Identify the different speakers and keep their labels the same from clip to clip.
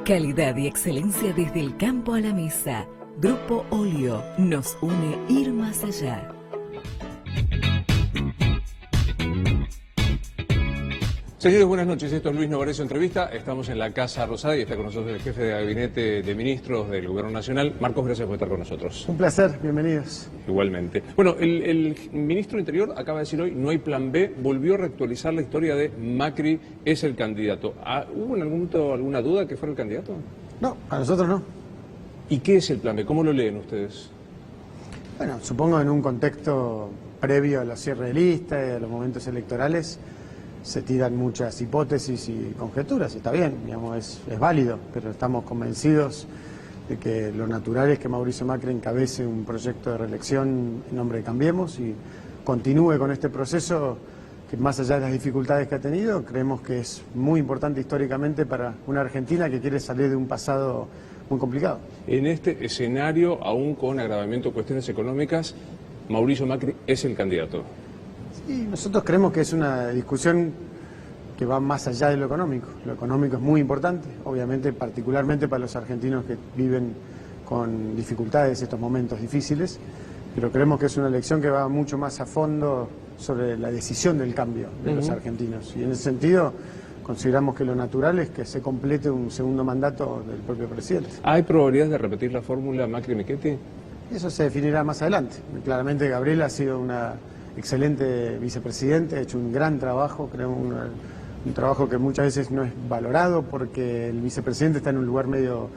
Speaker 1: Calidad y excelencia desde el campo a la mesa. Grupo Olio nos une ir más allá.
Speaker 2: Señores, buenas noches. Esto es Luis Novarecio Entrevista. Estamos en la Casa Rosada y está con nosotros el jefe de gabinete de ministros del Gobierno Nacional. Marcos, gracias por estar con nosotros.
Speaker 3: Un placer, bienvenidos.
Speaker 2: Igualmente. Bueno, el ministro del Interior acaba de decir hoy, no hay plan B, volvió a reactualizar la historia de Macri es el candidato. ¿Hubo en algún momento alguna duda que fuera el candidato?
Speaker 3: No, a nosotros no.
Speaker 2: ¿Y qué es el plan B? ¿Cómo lo leen ustedes?
Speaker 3: Bueno, supongo en un contexto previo a la cierre de lista y a los momentos electorales se tiran muchas hipótesis y conjeturas, está bien, digamos, es válido, pero estamos convencidos de que lo natural es que Mauricio Macri encabece un proyecto de reelección en nombre de Cambiemos y continúe con este proceso que, más allá de las dificultades que ha tenido, creemos que es muy importante históricamente para una Argentina que quiere salir de un pasado muy complicado.
Speaker 2: En este escenario, aún con agravamiento de cuestiones económicas, Mauricio Macri es el candidato.
Speaker 3: Y nosotros creemos que es una discusión que va más allá de lo económico. Lo económico es muy importante, obviamente, particularmente para los argentinos que viven con dificultades estos momentos difíciles, pero creemos que es una elección que va mucho más a fondo sobre la decisión del cambio de los argentinos. Y en ese sentido, consideramos que lo natural es que se complete un segundo mandato del propio presidente.
Speaker 2: ¿Hay probabilidades de repetir la fórmula Macri-Michetti?
Speaker 3: Eso se definirá más adelante. Claramente Gabriel ha sido una excelente vicepresidente, ha hecho un gran trabajo, creo un trabajo que muchas veces no es valorado porque el vicepresidente está en un lugar medio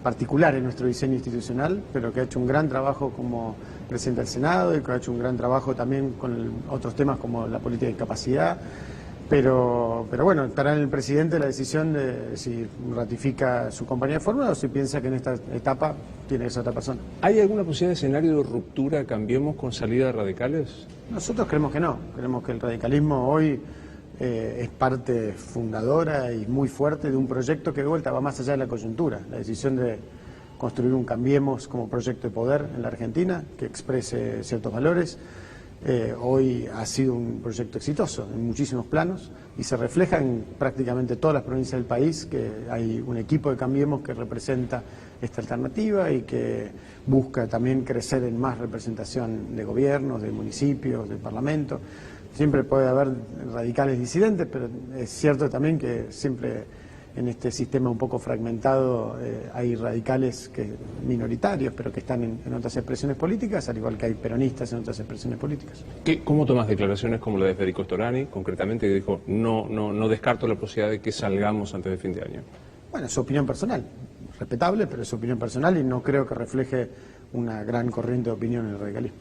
Speaker 3: particular en nuestro diseño institucional, pero que ha hecho un gran trabajo como presidente del Senado y que ha hecho un gran trabajo también con otros temas como la política de discapacidad. Pero bueno, estará en el presidente la decisión de si ratifica su compañía de fórmula o si piensa que en esta etapa tiene que ser otra persona.
Speaker 2: ¿Hay alguna posibilidad de escenario de ruptura, Cambiemos, con salida de radicales?
Speaker 3: Nosotros creemos que no. Creemos que el radicalismo hoy es parte fundadora y muy fuerte de un proyecto que de vuelta va más allá de la coyuntura. La decisión de construir un Cambiemos como proyecto de poder en la Argentina, que exprese ciertos valores. Hoy ha sido un proyecto exitoso en muchísimos planos y se refleja en prácticamente todas las provincias del país que hay un equipo de Cambiemos que representa esta alternativa y que busca también crecer en más representación de gobiernos, de municipios, del Parlamento. Siempre puede haber radicales disidentes, pero es cierto también que siempre en este sistema un poco fragmentado hay radicales minoritarios, pero que están en otras expresiones políticas, al igual que hay peronistas en otras expresiones políticas.
Speaker 2: ¿Cómo tomas declaraciones como la de Federico Storani, concretamente, que dijo no descarto la posibilidad de que salgamos antes de fin de año?
Speaker 3: Bueno, es su opinión personal, respetable, pero es su opinión personal y no creo que refleje una gran corriente de opinión en el radicalismo.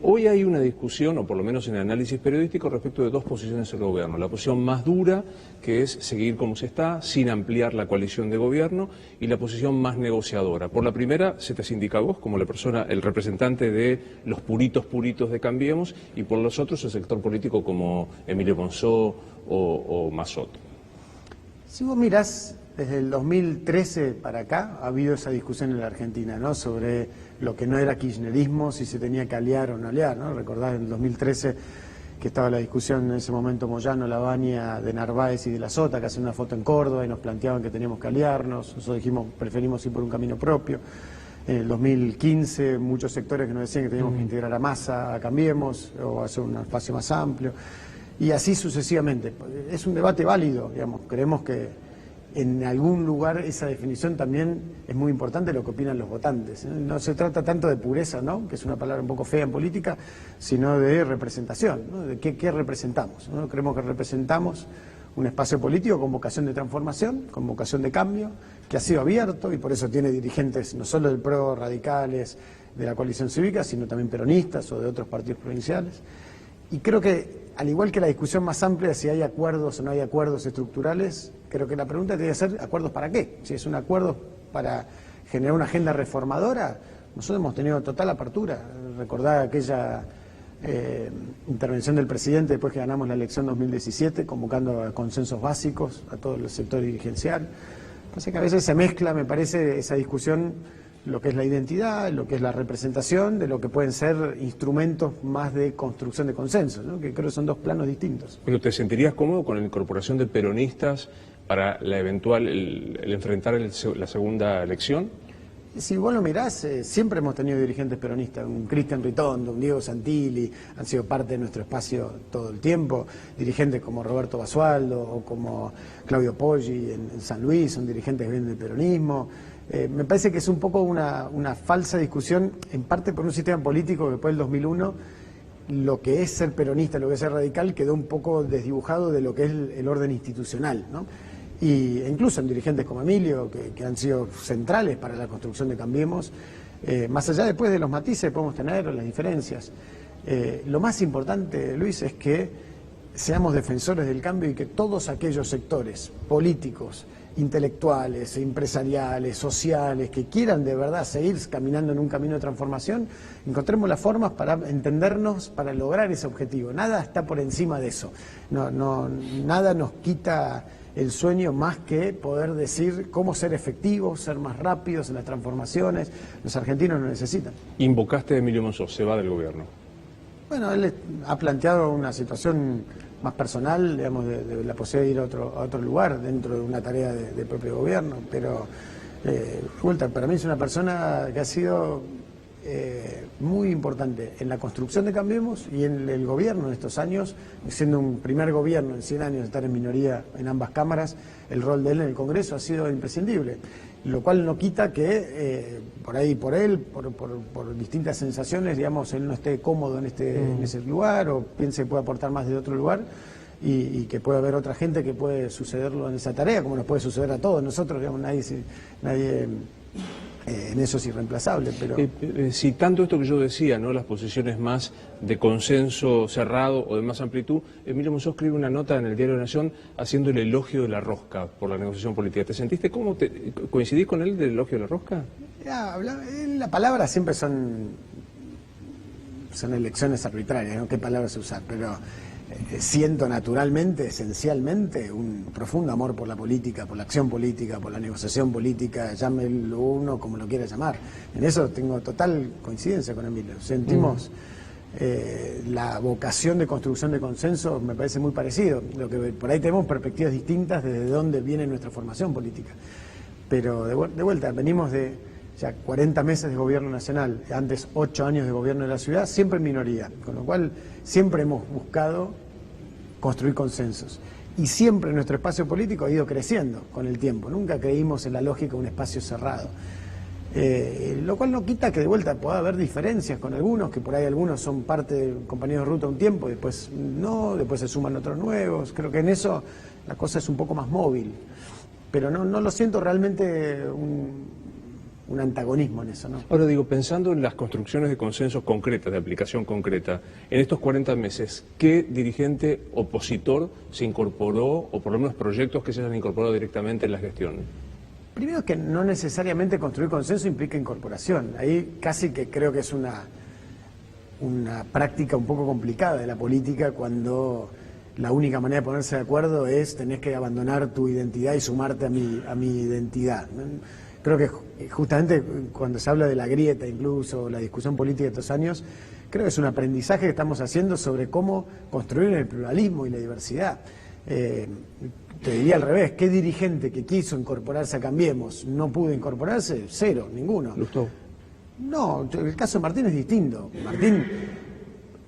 Speaker 2: Hoy hay una discusión, o por lo menos en el análisis periodístico, respecto de dos posiciones del gobierno. La posición más dura, que es seguir como se está, sin ampliar la coalición de gobierno, y la posición más negociadora. Por la primera, se te indica a vos, como la persona, el representante de los puritos de Cambiemos, y por los otros, el sector político como Emilio Monzó o Massot.
Speaker 3: Si vos mirás, desde el 2013 para acá ha habido esa discusión en la Argentina, ¿no? Sobre lo que no era kirchnerismo, si se tenía que aliar o no aliar, ¿no? Recordás en el 2013 que estaba la discusión en ese momento Moyano, Lavagna, de Narváez y de la Sota, que hacían una foto en Córdoba y nos planteaban que teníamos que aliarnos. Nosotros dijimos, preferimos ir por un camino propio. En el 2015 muchos sectores que nos decían que teníamos que integrar a Massa, a Cambiemos, o hacer un espacio más amplio. Y así sucesivamente. Es un debate válido, digamos. Creemos que en algún lugar esa definición también es muy importante lo que opinan los votantes. No se trata tanto de pureza, ¿no?, que es una palabra un poco fea en política, sino de representación, ¿no?, de qué representamos, ¿no? Creemos que representamos un espacio político con vocación de transformación, con vocación de cambio, que ha sido abierto y por eso tiene dirigentes no solo del PRO, radicales, de la coalición cívica, sino también peronistas o de otros partidos provinciales. Y creo que, al igual que la discusión más amplia de si hay acuerdos o no hay acuerdos estructurales, creo que la pregunta tiene que ser ¿acuerdos para qué? Si es un acuerdo para generar una agenda reformadora, nosotros hemos tenido total apertura. Recordá aquella intervención del presidente después que ganamos la elección 2017, convocando a consensos básicos a todo el sector dirigencial. Pasa que a veces se mezcla, me parece, esa discusión, lo que es la identidad, lo que es la representación, de lo que pueden ser instrumentos más de construcción de consensos, ¿no?, que creo que son dos planos distintos.
Speaker 2: ¿Pero te sentirías cómodo con la incorporación de peronistas para la eventual, el enfrentar la segunda elección?
Speaker 3: Si vos lo mirás, siempre hemos tenido dirigentes peronistas, un Cristian Ritondo, un Diego Santilli, han sido parte de nuestro espacio todo el tiempo, dirigentes como Roberto Basualdo o como Claudio Poggi en San Luis, son dirigentes que vienen del peronismo. Me parece que es un poco una falsa discusión, en parte por un sistema político que después del 2001, lo que es ser peronista, lo que es ser radical, quedó un poco desdibujado de lo que es el orden institucional, ¿no? Y incluso en dirigentes como Emilio, que han sido centrales para la construcción de Cambiemos, más allá después de los matices podemos tener las diferencias. Lo más importante, Luis, es que seamos defensores del cambio y que todos aquellos sectores políticos, intelectuales, empresariales, sociales, que quieran de verdad seguir caminando en un camino de transformación, encontremos las formas para entendernos, para lograr ese objetivo. Nada está por encima de eso. Nada nos quita el sueño más que poder decir cómo ser efectivos, ser más rápidos en las transformaciones. Los argentinos lo necesitan.
Speaker 2: Invocaste a Emilio Monzó, se va del gobierno.
Speaker 3: Bueno, él ha planteado una situación más personal, digamos, de la posibilidad de ir a otro lugar dentro de una tarea del propio gobierno, pero Walter para mí es una persona que ha sido muy importante en la construcción de Cambiemos y en el gobierno en estos años, siendo un primer gobierno en 100 años, estar en minoría en ambas cámaras, el rol de él en el Congreso ha sido imprescindible, lo cual no quita que por él, por distintas sensaciones, digamos, él no esté cómodo en ese lugar o piense que puede aportar más de otro lugar y que puede haber otra gente que puede sucederlo en esa tarea, como nos puede suceder a todos nosotros, digamos, nadie en eso es irreemplazable, pero...
Speaker 2: Citando esto que yo decía, ¿no? Las posiciones más de consenso cerrado o de más amplitud, Emilio Monzó escribe una nota en el Diario de la Nación haciendo el elogio de la rosca por la negociación política. ¿Te sentiste cómo? ¿Coincidís con él del elogio de la rosca?
Speaker 3: La palabra siempre son elecciones arbitrarias, ¿no? ¿Qué palabras usar? Pero siento naturalmente, esencialmente, un profundo amor por la política, por la acción política, por la negociación política, llámelo uno como lo quiera llamar. En eso tengo total coincidencia con Emilio. Sentimos la vocación de construcción de consenso, me parece muy parecido. Lo que por ahí tenemos perspectivas distintas desde dónde viene nuestra formación política. Pero de vuelta, venimos de ya 40 meses de gobierno nacional, antes 8 años de gobierno de la ciudad, siempre en minoría, con lo cual siempre hemos buscado construir consensos. Y siempre nuestro espacio político ha ido creciendo con el tiempo, nunca creímos en la lógica de un espacio cerrado. Lo cual no quita que de vuelta pueda haber diferencias con algunos, que por ahí algunos son parte de compañeros de ruta un tiempo, después no, después se suman otros nuevos. Creo que en eso la cosa es un poco más móvil, pero no lo siento realmente un antagonismo en eso, ¿no?
Speaker 2: Ahora digo, pensando en las construcciones de consensos concretas, de aplicación concreta, en estos 40 meses, ¿qué dirigente opositor se incorporó, o por lo menos proyectos que se hayan incorporado directamente en la gestión?
Speaker 3: Primero que no necesariamente construir consenso implica incorporación. Ahí casi que creo que es una práctica un poco complicada de la política cuando la única manera de ponerse de acuerdo es tenés que abandonar tu identidad y sumarte a mi identidad. Creo que justamente cuando se habla de la grieta, incluso la discusión política de estos años, creo que es un aprendizaje que estamos haciendo sobre cómo construir el pluralismo y la diversidad. Te diría al revés, ¿qué dirigente que quiso incorporarse a Cambiemos no pudo incorporarse? Cero, ninguno.
Speaker 2: ¿Lustó?
Speaker 3: No, el caso de Martín es distinto. Martín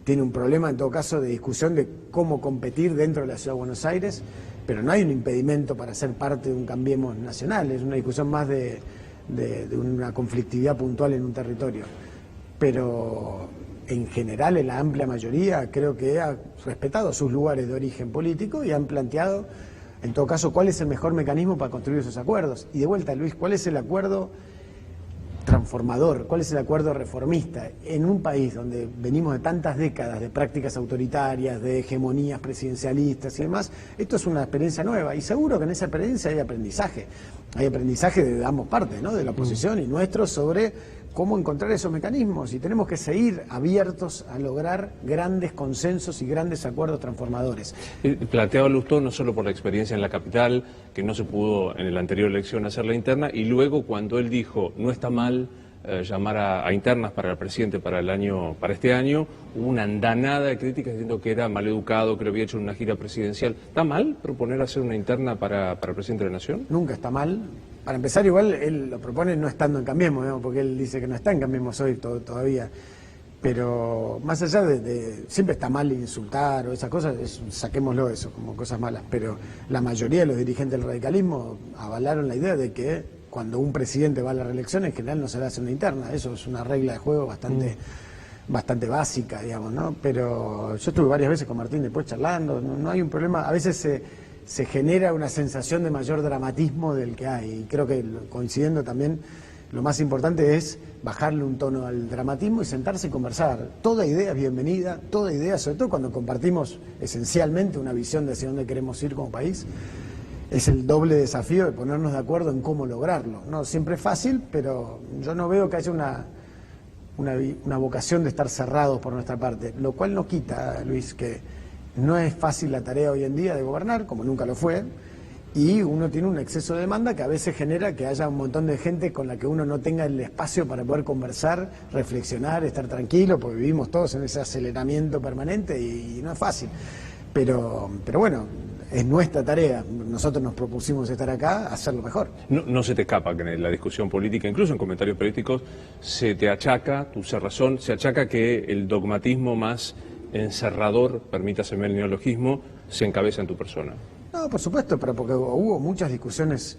Speaker 3: tiene un problema en todo caso de discusión de cómo competir dentro de la Ciudad de Buenos Aires, pero no hay un impedimento para ser parte de un Cambiemos nacional, es una discusión más de una conflictividad puntual en un territorio. Pero en general, en la amplia mayoría, creo que ha respetado sus lugares de origen político y han planteado, en todo caso, cuál es el mejor mecanismo para construir esos acuerdos. Y de vuelta, Luis, ¿cuál es el acuerdo transformador? ¿Cuál es el acuerdo reformista? En un país donde venimos de tantas décadas de prácticas autoritarias, de hegemonías presidencialistas y demás, esto es una experiencia nueva y seguro que en esa experiencia hay aprendizaje. Hay aprendizaje de ambos partes, ¿no? De la oposición y nuestro sobre cómo encontrar esos mecanismos y tenemos que seguir abiertos a lograr grandes consensos y grandes acuerdos transformadores.
Speaker 2: Planteaba Lustó no solo por la experiencia en la capital, que no se pudo en la anterior elección hacer la interna, y luego cuando él dijo no está mal llamar a internas para el presidente para este año, hubo una andanada de críticas diciendo que era maleducado, que lo había hecho en una gira presidencial. ¿Está mal proponer hacer una interna para el presidente de la Nación?
Speaker 3: Nunca está mal. Para empezar, igual él lo propone no estando en Cambiemos, ¿no? Porque él dice que no está en Cambiemos hoy todavía. Pero más allá siempre está mal insultar o esas cosas, saquémoslo eso como cosas malas, pero la mayoría de los dirigentes del radicalismo avalaron la idea de que cuando un presidente va a la reelección en general no se le hace una interna. Eso es una regla de juego bastante básica, digamos, ¿no? Pero yo estuve varias veces con Martín después charlando, no hay un problema. A veces se genera una sensación de mayor dramatismo del que hay, y creo que coincidiendo también, lo más importante es bajarle un tono al dramatismo y sentarse y conversar. Toda idea es bienvenida, toda idea, sobre todo cuando compartimos esencialmente una visión de hacia dónde queremos ir como país, es el doble desafío de ponernos de acuerdo en cómo lograrlo. No siempre es fácil, pero yo no veo que haya una vocación de estar cerrados por nuestra parte, lo cual no quita, Luis, que no es fácil la tarea hoy en día de gobernar, como nunca lo fue, y uno tiene un exceso de demanda que a veces genera que haya un montón de gente con la que uno no tenga el espacio para poder conversar, reflexionar, estar tranquilo, porque vivimos todos en ese aceleramiento permanente y no es fácil. Pero bueno, es nuestra tarea. Nosotros nos propusimos estar acá, hacerlo mejor.
Speaker 2: No se te escapa que en la discusión política, incluso en comentarios políticos, se te achaca, tu cerrazón, se achaca que el dogmatismo más encerrador, permítaseme el neologismo, se encabeza en tu persona.
Speaker 3: No, por supuesto, pero porque hubo muchas discusiones,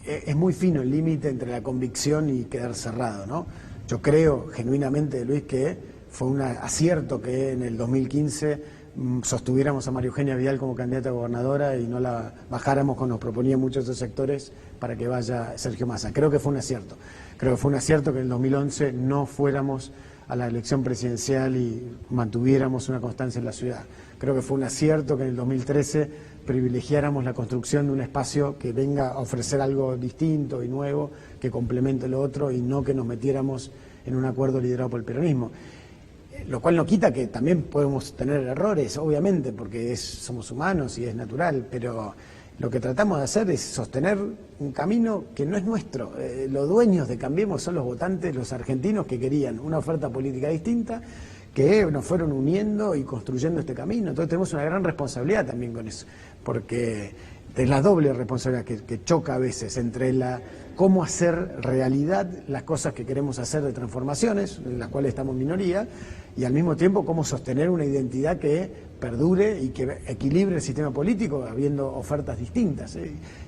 Speaker 3: es muy fino el límite entre la convicción y quedar cerrado, ¿no? Yo creo genuinamente, Luis, que fue un acierto que en el 2015 sostuviéramos a María Eugenia Vidal como candidata a gobernadora y no la bajáramos como nos proponían muchos de esos sectores para que vaya Sergio Massa. Creo que fue un acierto. Creo que fue un acierto que en el 2011 no fuéramos a la elección presidencial y mantuviéramos una constancia en la ciudad. Creo que fue un acierto que en el 2013 privilegiáramos la construcción de un espacio que venga a ofrecer algo distinto y nuevo, que complemente lo otro y no que nos metiéramos en un acuerdo liderado por el peronismo. Lo cual no quita que también podemos tener errores, obviamente, porque somos humanos y es natural, pero lo que tratamos de hacer es sostener un camino que no es nuestro. Los dueños de Cambiemos son los votantes, los argentinos que querían una oferta política distinta, que nos fueron uniendo y construyendo este camino. Entonces tenemos una gran responsabilidad también con eso, porque es la doble responsabilidad que choca a veces entre cómo hacer realidad las cosas que queremos hacer de transformaciones, en las cuales estamos en minoría, y al mismo tiempo cómo sostener una identidad que perdure y que equilibre el sistema político habiendo ofertas distintas.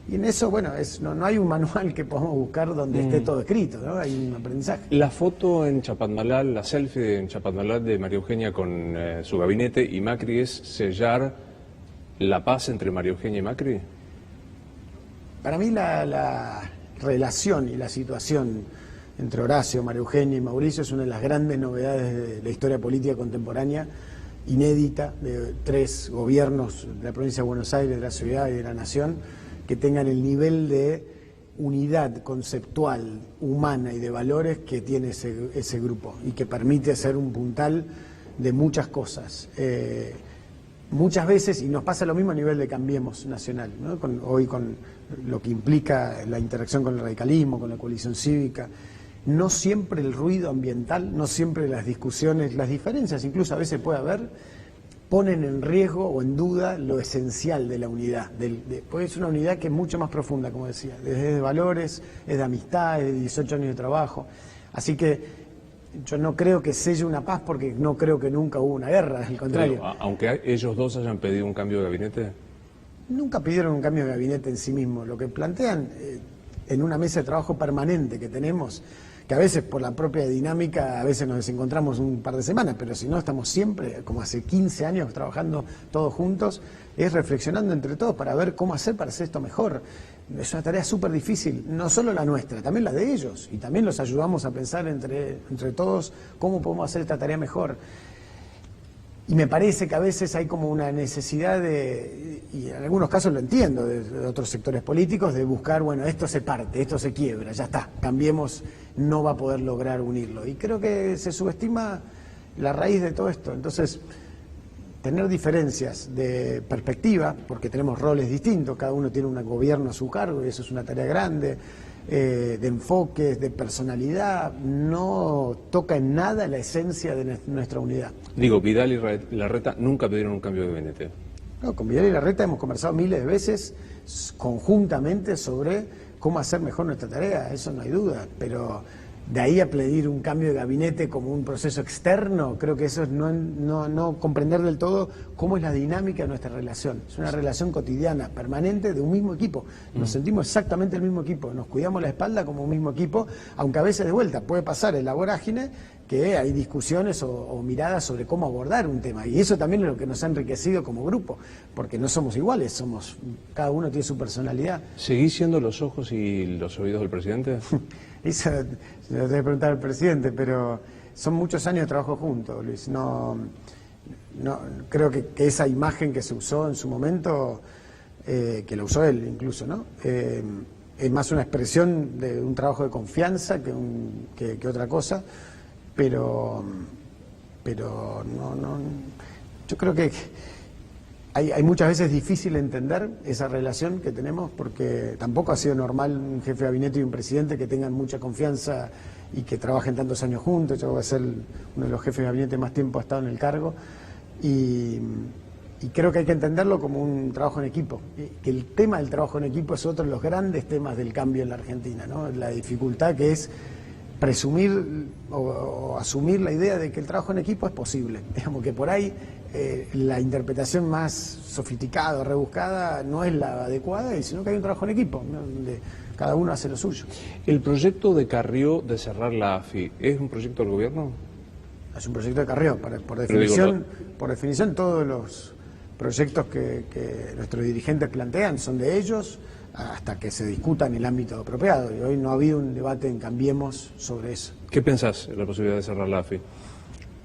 Speaker 3: Y en eso, bueno, no hay un manual que podamos buscar donde esté todo escrito, ¿no? Hay un aprendizaje.
Speaker 2: La foto en Chapadmalal, la selfie en Chapadmalal de María Eugenia con su gabinete y Macri, ¿es sellar la paz entre María Eugenia y Macri?
Speaker 3: Para mí la relación y la situación entre Horacio, María Eugenia y Mauricio es una de las grandes novedades de la historia política contemporánea, inédita, de 3 gobiernos de la provincia de Buenos Aires, de la ciudad y de la nación, que tengan el nivel de unidad conceptual, humana y de valores que tiene ese grupo y que permite ser un puntal de muchas cosas. Muchas veces, y nos pasa lo mismo a nivel de Cambiemos Nacional, ¿no? Hoy con lo que implica la interacción con el radicalismo, con la coalición cívica, no siempre el ruido ambiental, no siempre las discusiones, las diferencias, incluso a veces puede haber, ponen en riesgo o en duda lo esencial de la unidad, porque es una unidad que es mucho más profunda, como decía, desde de valores, es de amistad, es de 18 años de trabajo, así que yo no creo que selle una paz porque no creo que nunca hubo una guerra, al contrario.
Speaker 2: Pero, aunque ellos dos hayan pedido un cambio de gabinete.
Speaker 3: Nunca pidieron un cambio de gabinete en sí mismo. Lo que plantean en una mesa de trabajo permanente que tenemos, que a veces por la propia dinámica, a veces nos desencontramos un par de semanas, pero si no estamos siempre, como hace 15 años, trabajando todos juntos, es reflexionando entre todos para ver cómo hacer para hacer esto mejor. Es una tarea súper difícil, no solo la nuestra, también la de ellos, y también los ayudamos a pensar entre todos cómo podemos hacer esta tarea mejor. Y me parece que a veces hay como una necesidad y en algunos casos lo entiendo, de otros sectores políticos, de buscar, bueno, esto se parte, esto se quiebra, ya está, Cambiemos no va a poder lograr unirlo. Y creo que se subestima la raíz de todo esto. Entonces, tener diferencias de perspectiva, porque tenemos roles distintos, cada uno tiene un gobierno a su cargo y eso es una tarea grande, de enfoques, de personalidad, no toca en nada la esencia de nuestra unidad.
Speaker 2: Digo, Vidal y Larreta nunca pidieron un cambio de gabinete.
Speaker 3: No, con Vidal y Larreta hemos conversado miles de veces conjuntamente sobre cómo hacer mejor nuestra tarea, eso no hay duda, pero de ahí a pedir un cambio de gabinete como un proceso externo, creo que eso es no comprender del todo cómo es la dinámica de nuestra relación. Es una relación cotidiana, permanente, de un mismo equipo. Nos sentimos exactamente el mismo equipo, nos cuidamos la espalda como un mismo equipo, aunque a veces de vuelta puede pasar en la vorágine que hay discusiones o miradas sobre cómo abordar un tema. Y eso también es lo que nos ha enriquecido como grupo, porque no somos iguales, cada uno tiene su personalidad.
Speaker 2: ¿Seguís siendo los ojos y los oídos del presidente?
Speaker 3: Eso se lo tengo que preguntar al presidente, pero son muchos años de trabajo juntos, Luis. No creo que esa imagen que se usó en su momento, que la usó él incluso, ¿no? Es más una expresión de un trabajo de confianza que otra cosa, pero no, yo creo que hay muchas veces difícil entender esa relación que tenemos, porque tampoco ha sido normal un jefe de gabinete y un presidente que tengan mucha confianza y que trabajen tantos años juntos. Yo voy a ser uno de los jefes de gabinete más tiempo ha estado en el cargo y creo que hay que entenderlo como un trabajo en equipo, que el tema del trabajo en equipo es otro de los grandes temas del cambio en la Argentina, ¿no? La dificultad que es presumir o asumir la idea de que el trabajo en equipo es posible. Digamos que por ahí la interpretación más sofisticada o rebuscada no es la adecuada, sino que hay un trabajo en equipo, ¿no? Donde cada uno hace lo suyo.
Speaker 2: ¿El proyecto de Carrió de cerrar la AFI es un proyecto del gobierno?
Speaker 3: Es un proyecto de Carrió, por definición todos los proyectos que nuestros dirigentes plantean son de ellos, hasta que se discuta en el ámbito apropiado, y hoy no ha habido un debate en Cambiemos sobre eso.
Speaker 2: ¿Qué pensás de la posibilidad de cerrar la AFI?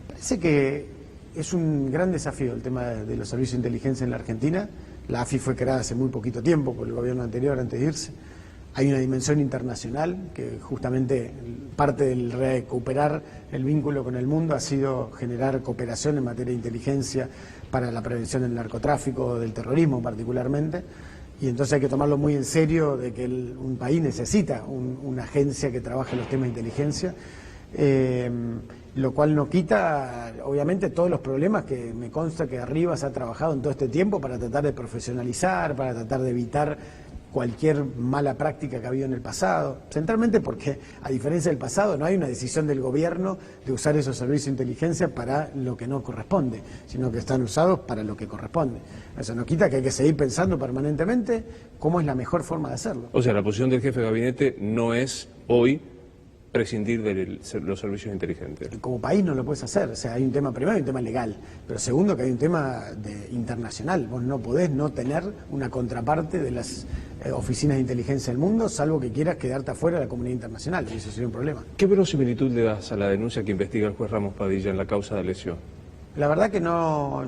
Speaker 3: Parece que es un gran desafío el tema de los servicios de inteligencia en la Argentina. La AFI fue creada hace muy poquito tiempo por el gobierno anterior, antes de irse. Hay una dimensión internacional que justamente parte del recuperar el vínculo con el mundo ha sido generar cooperación en materia de inteligencia para la prevención del narcotráfico, del terrorismo particularmente. Y entonces hay que tomarlo muy en serio de que un país necesita una agencia que trabaje los temas de inteligencia, lo cual no quita, obviamente, todos los problemas que me consta que arriba se ha trabajado en todo este tiempo para tratar de profesionalizar, para tratar de evitar cualquier mala práctica que ha habido en el pasado, centralmente porque, a diferencia del pasado, no hay una decisión del gobierno de usar esos servicios de inteligencia para lo que no corresponde, sino que están usados para lo que corresponde. Eso no quita que hay que seguir pensando permanentemente cómo es la mejor forma de hacerlo.
Speaker 2: O sea, la posición del jefe de gabinete no es hoy prescindir de los servicios inteligentes.
Speaker 3: Como país no lo puedes hacer, o sea, hay un tema, primero hay un tema legal, pero segundo que hay un tema internacional. Vos no podés no tener una contraparte de las oficinas de inteligencia del mundo, salvo que quieras quedarte afuera de la comunidad internacional, y eso sería un problema.
Speaker 2: ¿Qué verosimilitud le das a la denuncia que investiga el juez Ramos Padilla en la causa de Alessio?
Speaker 3: La verdad que no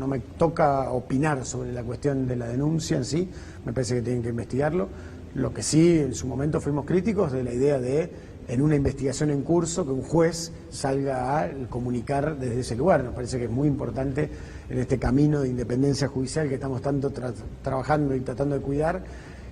Speaker 3: me toca opinar sobre la cuestión de la denuncia en sí, me parece que tienen que investigarlo. Lo que sí, en su momento fuimos críticos de la idea de, en una investigación en curso, que un juez salga a comunicar desde ese lugar. Nos parece que es muy importante en este camino de independencia judicial que estamos tanto trabajando y tratando de cuidar,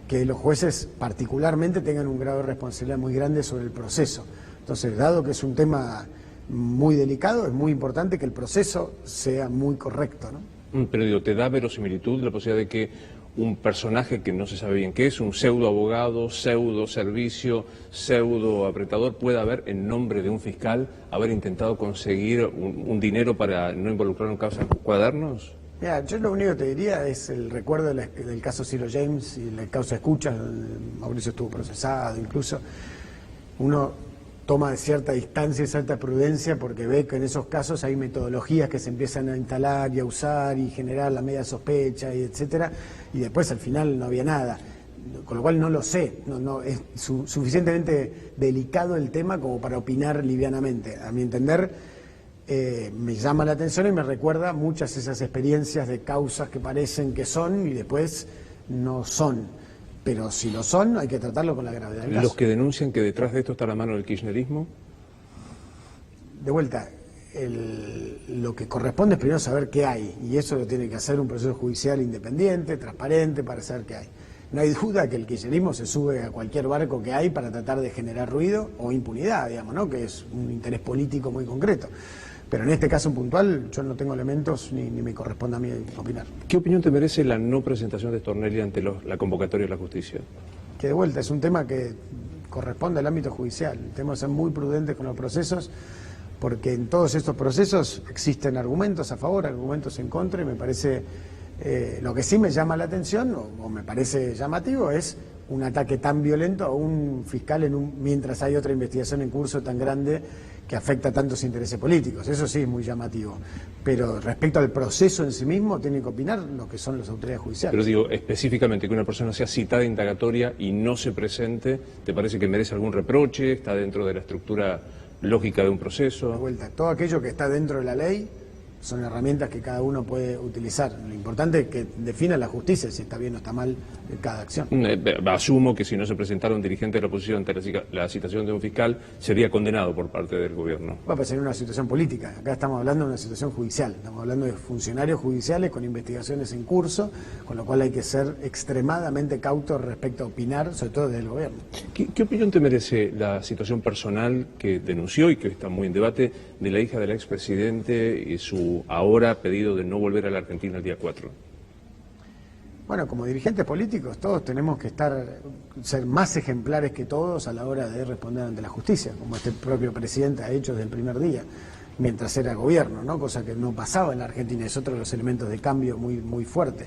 Speaker 3: que los jueces particularmente tengan un grado de responsabilidad muy grande sobre el proceso. Entonces, dado que es un tema muy delicado, es muy importante que el proceso sea muy correcto, ¿no?
Speaker 2: Pero digo, ¿te da verosimilitud la posibilidad de que un personaje que no se sabe bien qué es, un pseudo abogado, pseudo servicio, pseudo apretador, pueda haber, en nombre de un fiscal, haber intentado conseguir un dinero para no involucrar en causas cuadernos?
Speaker 3: Mira, yo lo único que te diría es el recuerdo del caso Ciro James y la causa Escuchas, donde Mauricio estuvo procesado incluso. Uno toma de cierta distancia y cierta prudencia porque ve que en esos casos hay metodologías que se empiezan a instalar y a usar y generar la media sospecha y etcétera, y después al final no había nada, con lo cual no lo sé, no es suficientemente delicado el tema como para opinar livianamente. A mi entender, me llama la atención y me recuerda muchas de esas experiencias de causas que parecen que son y después no son. Pero si lo son, hay que tratarlo con la gravedad del caso.
Speaker 2: ¿Los que denuncian que detrás de esto está la mano del kirchnerismo?
Speaker 3: De vuelta, lo que corresponde es primero saber qué hay, y eso lo tiene que hacer un proceso judicial independiente, transparente, para saber qué hay. No hay duda que el kirchnerismo se sube a cualquier barco que hay para tratar de generar ruido o impunidad, digamos, ¿no? Que es un interés político muy concreto. Pero en este caso puntual yo no tengo elementos ni me corresponde a mí opinar.
Speaker 2: ¿Qué opinión te merece la no presentación de Stornelli ante la convocatoria de la justicia?
Speaker 3: Que de vuelta es un tema que corresponde al ámbito judicial. Tenemos que ser muy prudentes con los procesos, porque en todos estos procesos existen argumentos a favor, argumentos en contra, y me parece, lo que sí me llama la atención, o me parece llamativo, es un ataque tan violento a un fiscal mientras hay otra investigación en curso tan grande que afecta a tantos intereses políticos. Eso sí es muy llamativo. Pero respecto al proceso en sí mismo, tienen que opinar lo que son las autoridades judiciales.
Speaker 2: Pero digo, específicamente, que una persona sea citada indagatoria y no se presente, ¿te parece que merece algún reproche? ¿Está dentro de la estructura lógica de un proceso?
Speaker 3: De vuelta, todo aquello que está dentro de la ley son herramientas que cada uno puede utilizar. Lo importante es que defina la justicia si está bien o está mal cada acción.
Speaker 2: Asumo que si no se presentara un dirigente de la oposición ante la citación de un fiscal, sería condenado por parte del gobierno.
Speaker 3: Va a ser una situación política. Acá estamos hablando de una situación judicial. Estamos hablando de funcionarios judiciales con investigaciones en curso, con lo cual hay que ser extremadamente cautos respecto a opinar, sobre todo desde el gobierno.
Speaker 2: ¿Qué opinión te merece la situación personal que denunció y que hoy está muy en debate de la hija del expresidente y su ahora pedido de no volver a la Argentina el día 4?
Speaker 3: Bueno, como dirigentes políticos todos tenemos que ser más ejemplares que todos a la hora de responder ante la justicia, como este propio presidente ha hecho desde el primer día, mientras era gobierno, ¿no? Cosa que no pasaba en la Argentina, es otro de los elementos de cambio muy, muy fuerte.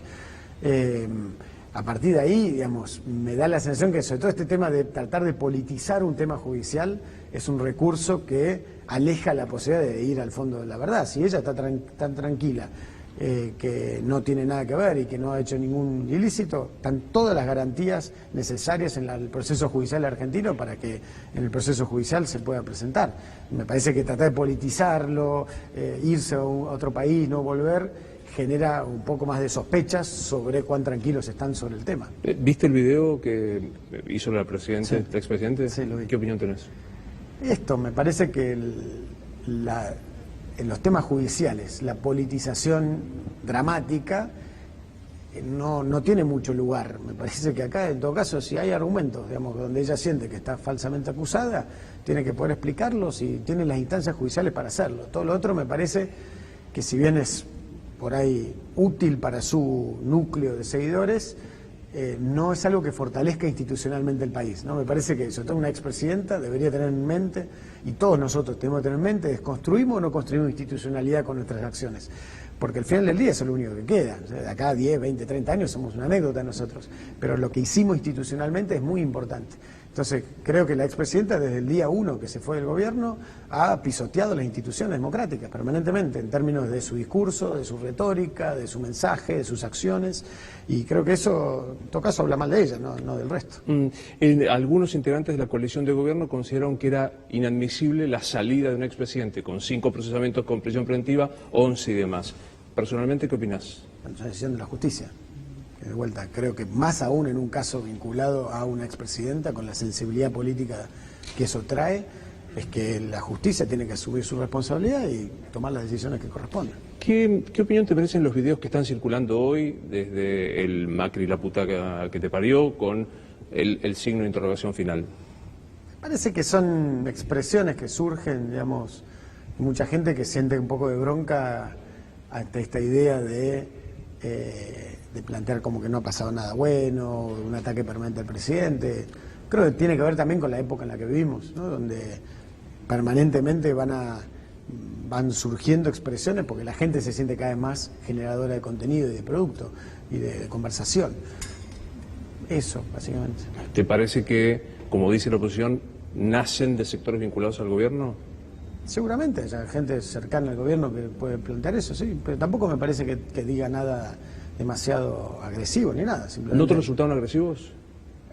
Speaker 3: A partir de ahí, digamos, me da la sensación que sobre todo este tema de tratar de politizar un tema judicial es un recurso que aleja la posibilidad de ir al fondo de la verdad. Si ella está tan tranquila, que no tiene nada que ver y que no ha hecho ningún ilícito, están todas las garantías necesarias en el proceso judicial argentino para que en el proceso judicial se pueda presentar. Me parece que tratar de politizarlo, irse a otro país, no volver, genera un poco más de sospechas sobre cuán tranquilos están sobre el tema.
Speaker 2: ¿Viste el video que hizo la presidenta, el expresidente?
Speaker 3: Sí, lo vi.
Speaker 2: ¿Qué opinión tenés?
Speaker 3: Esto, me parece que en los temas judiciales la politización dramática no tiene mucho lugar. Me parece que acá, en todo caso, si hay argumentos, digamos, donde ella siente que está falsamente acusada, tiene que poder explicarlos y tiene las instancias judiciales para hacerlo. Todo lo otro me parece que, si bien es por ahí útil para su núcleo de seguidores, no es algo que fortalezca institucionalmente el país, ¿no? Me parece que, sobre todo una expresidenta, debería tener en mente, y todos nosotros tenemos que tener en mente, es construimos o no construimos institucionalidad con nuestras acciones. Porque al final del día eso es lo único que queda. O sea, de acá a 10, 20, 30 años somos una anécdota nosotros. Pero lo que hicimos institucionalmente es muy importante. Entonces, creo que la expresidenta, desde el día 1 que se fue del gobierno, ha pisoteado las instituciones democráticas permanentemente, en términos de su discurso, de su retórica, de su mensaje, de sus acciones, y creo que eso, en todo caso, habla mal de ella, no del resto.
Speaker 2: Algunos integrantes de la coalición de gobierno consideraron que era inadmisible la salida de un expresidente con 5 procesamientos con prisión preventiva, 11 y demás. Personalmente, ¿qué opinás?
Speaker 3: Es una decisión de la justicia. De vuelta, creo que más aún en un caso vinculado a una expresidenta, con la sensibilidad política que eso trae, es que la justicia tiene que asumir su responsabilidad y tomar las decisiones que corresponden.
Speaker 2: ¿Qué opinión te merecen los videos que están circulando hoy, desde el Macri, la puta que te parió, con el signo de interrogación final?
Speaker 3: Parece que son expresiones que surgen, digamos, mucha gente que siente un poco de bronca ante esta idea de plantear como que no ha pasado nada bueno, un ataque permanente al presidente. Creo que tiene que ver también con la época en la que vivimos, ¿no? Donde permanentemente van surgiendo expresiones porque la gente se siente cada vez más generadora de contenido y de producto y de conversación. Eso, básicamente.
Speaker 2: ¿Te parece que, como dice la oposición, nacen de sectores vinculados al gobierno?
Speaker 3: Seguramente, hay gente cercana al gobierno que puede plantear eso, sí, pero tampoco me parece que diga nada demasiado agresivo ni nada.
Speaker 2: ¿No te resultaron agresivos?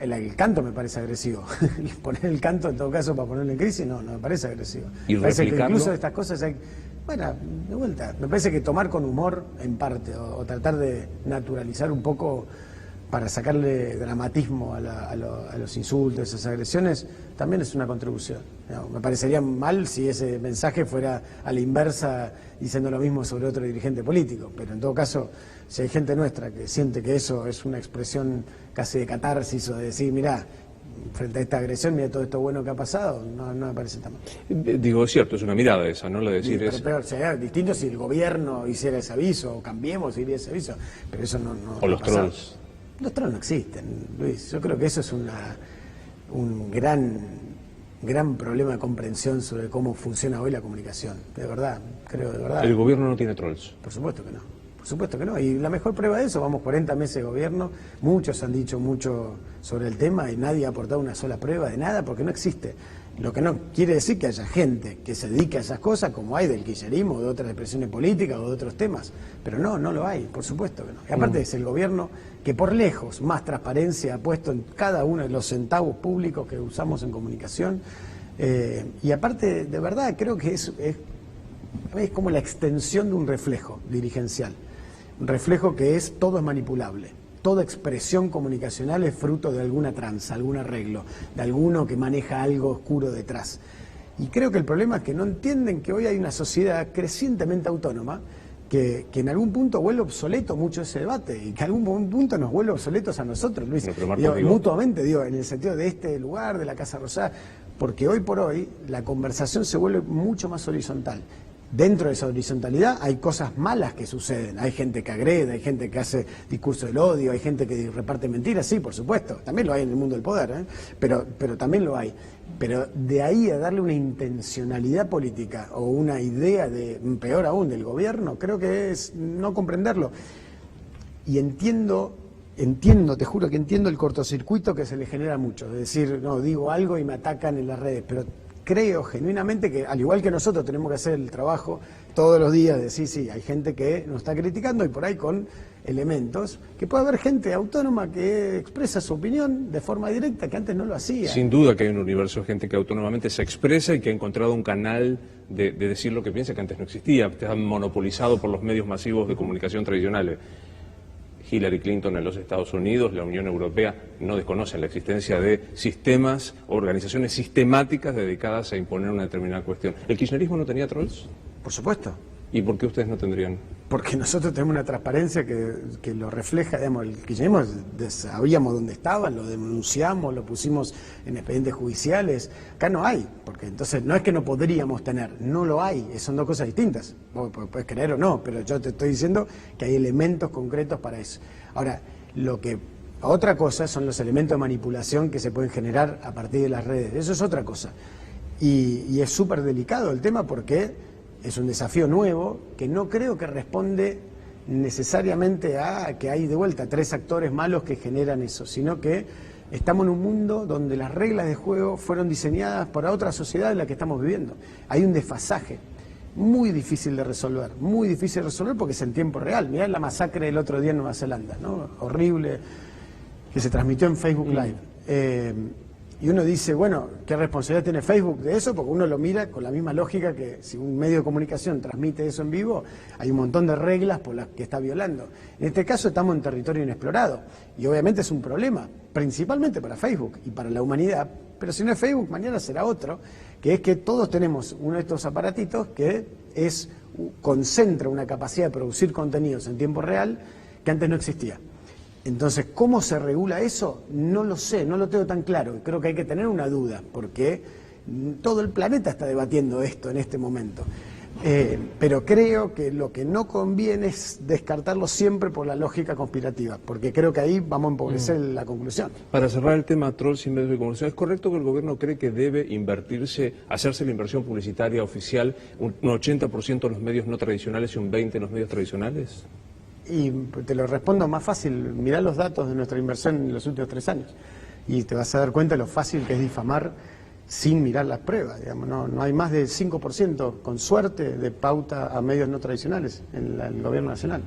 Speaker 3: El canto me parece agresivo. Poner el canto, en todo caso, para ponerlo en crisis, no me parece agresivo.
Speaker 2: ¿Y
Speaker 3: me parece que
Speaker 2: replicarlo?
Speaker 3: incluso estas cosas hay... Bueno, de vuelta, me parece que tomar con humor, en parte, o tratar de naturalizar un poco para sacarle dramatismo a los insultos, esas agresiones, también es una contribución. No, me parecería mal si ese mensaje fuera a la inversa diciendo lo mismo sobre otro dirigente político, pero en todo caso, si hay gente nuestra que siente que eso es una expresión casi de catarsis o de decir, mirá, frente a esta agresión, mira todo esto bueno que ha pasado, no me parece tan mal.
Speaker 2: Digo, es cierto, es una mirada esa, ¿no? La de decir
Speaker 3: sí, pero sería distinto si el gobierno hiciera ese aviso, o Cambiemos iría ese aviso, pero eso no
Speaker 2: o los trolls.
Speaker 3: Los trolls no existen, Luis. Yo creo que eso es un gran problema de comprensión sobre cómo funciona hoy la comunicación. De verdad, creo de verdad.
Speaker 2: ¿El gobierno no tiene trolls?
Speaker 3: Por supuesto que no. Por supuesto que no. Y la mejor prueba de eso, vamos 40 meses de gobierno, muchos han dicho mucho sobre el tema y nadie ha aportado una sola prueba de nada porque no existe. Lo que no quiere decir que haya gente que se dedique a esas cosas, como hay del kirchnerismo, de otras expresiones políticas o de otros temas. Pero no lo hay, por supuesto que no. Y aparte es el gobierno que por lejos más transparencia ha puesto en cada uno de los centavos públicos que usamos en comunicación. Y aparte, de verdad, creo que es como la extensión de un reflejo dirigencial. Un reflejo que todo es manipulable. Toda expresión comunicacional es fruto de alguna tranza, algún arreglo, de alguno que maneja algo oscuro detrás. Y creo que el problema es que no entienden que hoy hay una sociedad crecientemente autónoma que en algún punto vuelve obsoleto mucho ese debate y que en algún punto nos vuelve obsoletos a nosotros, Luis. Mutuamente, en el sentido de este lugar, de la Casa Rosada, porque hoy por hoy la conversación se vuelve mucho más horizontal. Dentro de esa horizontalidad hay cosas malas que suceden, hay gente que agrede, hay gente que hace discurso del odio, hay gente que reparte mentiras, sí, por supuesto, también lo hay en el mundo del poder, pero también lo hay. Pero de ahí a darle una intencionalidad política o una idea peor aún, del gobierno, creo que es no comprenderlo. Y entiendo, te juro que entiendo el cortocircuito que se le genera a muchos, es decir, no, digo algo y me atacan en las redes, pero creo genuinamente que, al igual que nosotros, tenemos que hacer el trabajo todos los días de sí, hay gente que nos está criticando y por ahí con elementos, que puede haber gente autónoma que expresa su opinión de forma directa que antes no lo hacía.
Speaker 2: Sin duda que hay un universo de gente que autónomamente se expresa y que ha encontrado un canal de decir lo que piensa que antes no existía, está monopolizado por los medios masivos de comunicación tradicionales. Hillary Clinton en los Estados Unidos, la Unión Europea no desconocen la existencia de sistemas, organizaciones sistemáticas dedicadas a imponer una determinada cuestión. ¿El kirchnerismo no tenía trolls?
Speaker 3: Por supuesto.
Speaker 2: ¿Y por qué ustedes no tendrían?
Speaker 3: Porque nosotros tenemos una transparencia que lo refleja, digamos, el kirchnerismo sabíamos dónde estaban, lo denunciamos, lo pusimos en expedientes judiciales. Acá no hay, porque entonces no es que no podríamos tener, no lo hay, son dos cosas distintas. Vos podés creer o no, pero yo te estoy diciendo que hay elementos concretos para eso. Ahora, otra cosa son los elementos de manipulación que se pueden generar a partir de las redes, eso es otra cosa. Y es súper delicado el tema porque es un desafío nuevo que no creo que responde necesariamente a que hay de vuelta 3 actores malos que generan eso, sino que estamos en un mundo donde las reglas de juego fueron diseñadas por otra sociedad en la que estamos viviendo. Hay un desfasaje muy difícil de resolver porque es en tiempo real. Mirá la masacre del otro día en Nueva Zelanda, ¿no? Horrible, que se transmitió en Facebook Live. Y uno dice, bueno, ¿qué responsabilidad tiene Facebook de eso? Porque uno lo mira con la misma lógica que si un medio de comunicación transmite eso en vivo, hay un montón de reglas por las que está violando. En este caso estamos en territorio inexplorado y obviamente es un problema, principalmente para Facebook y para la humanidad, pero si no es Facebook, mañana será otro, que es que todos tenemos uno de estos aparatitos que concentra una capacidad de producir contenidos en tiempo real que antes no existía. Entonces, ¿cómo se regula eso? No lo sé, no lo tengo tan claro. Creo que hay que tener una duda, porque todo el planeta está debatiendo esto en este momento. Pero creo que lo que no conviene es descartarlo siempre por la lógica conspirativa, porque creo que ahí vamos a empobrecer la conclusión.
Speaker 2: Para cerrar el tema trolls y medios de comunicación, ¿es correcto que el gobierno cree que debe hacerse la inversión publicitaria oficial, un 80% en los medios no tradicionales y un 20% en los medios tradicionales?
Speaker 3: Y te lo respondo más fácil, mirá los datos de nuestra inversión en los últimos 3 años y te vas a dar cuenta de lo fácil que es difamar sin mirar las pruebas, digamos, no hay más del 5% con suerte de pauta a medios no tradicionales en el gobierno nacional.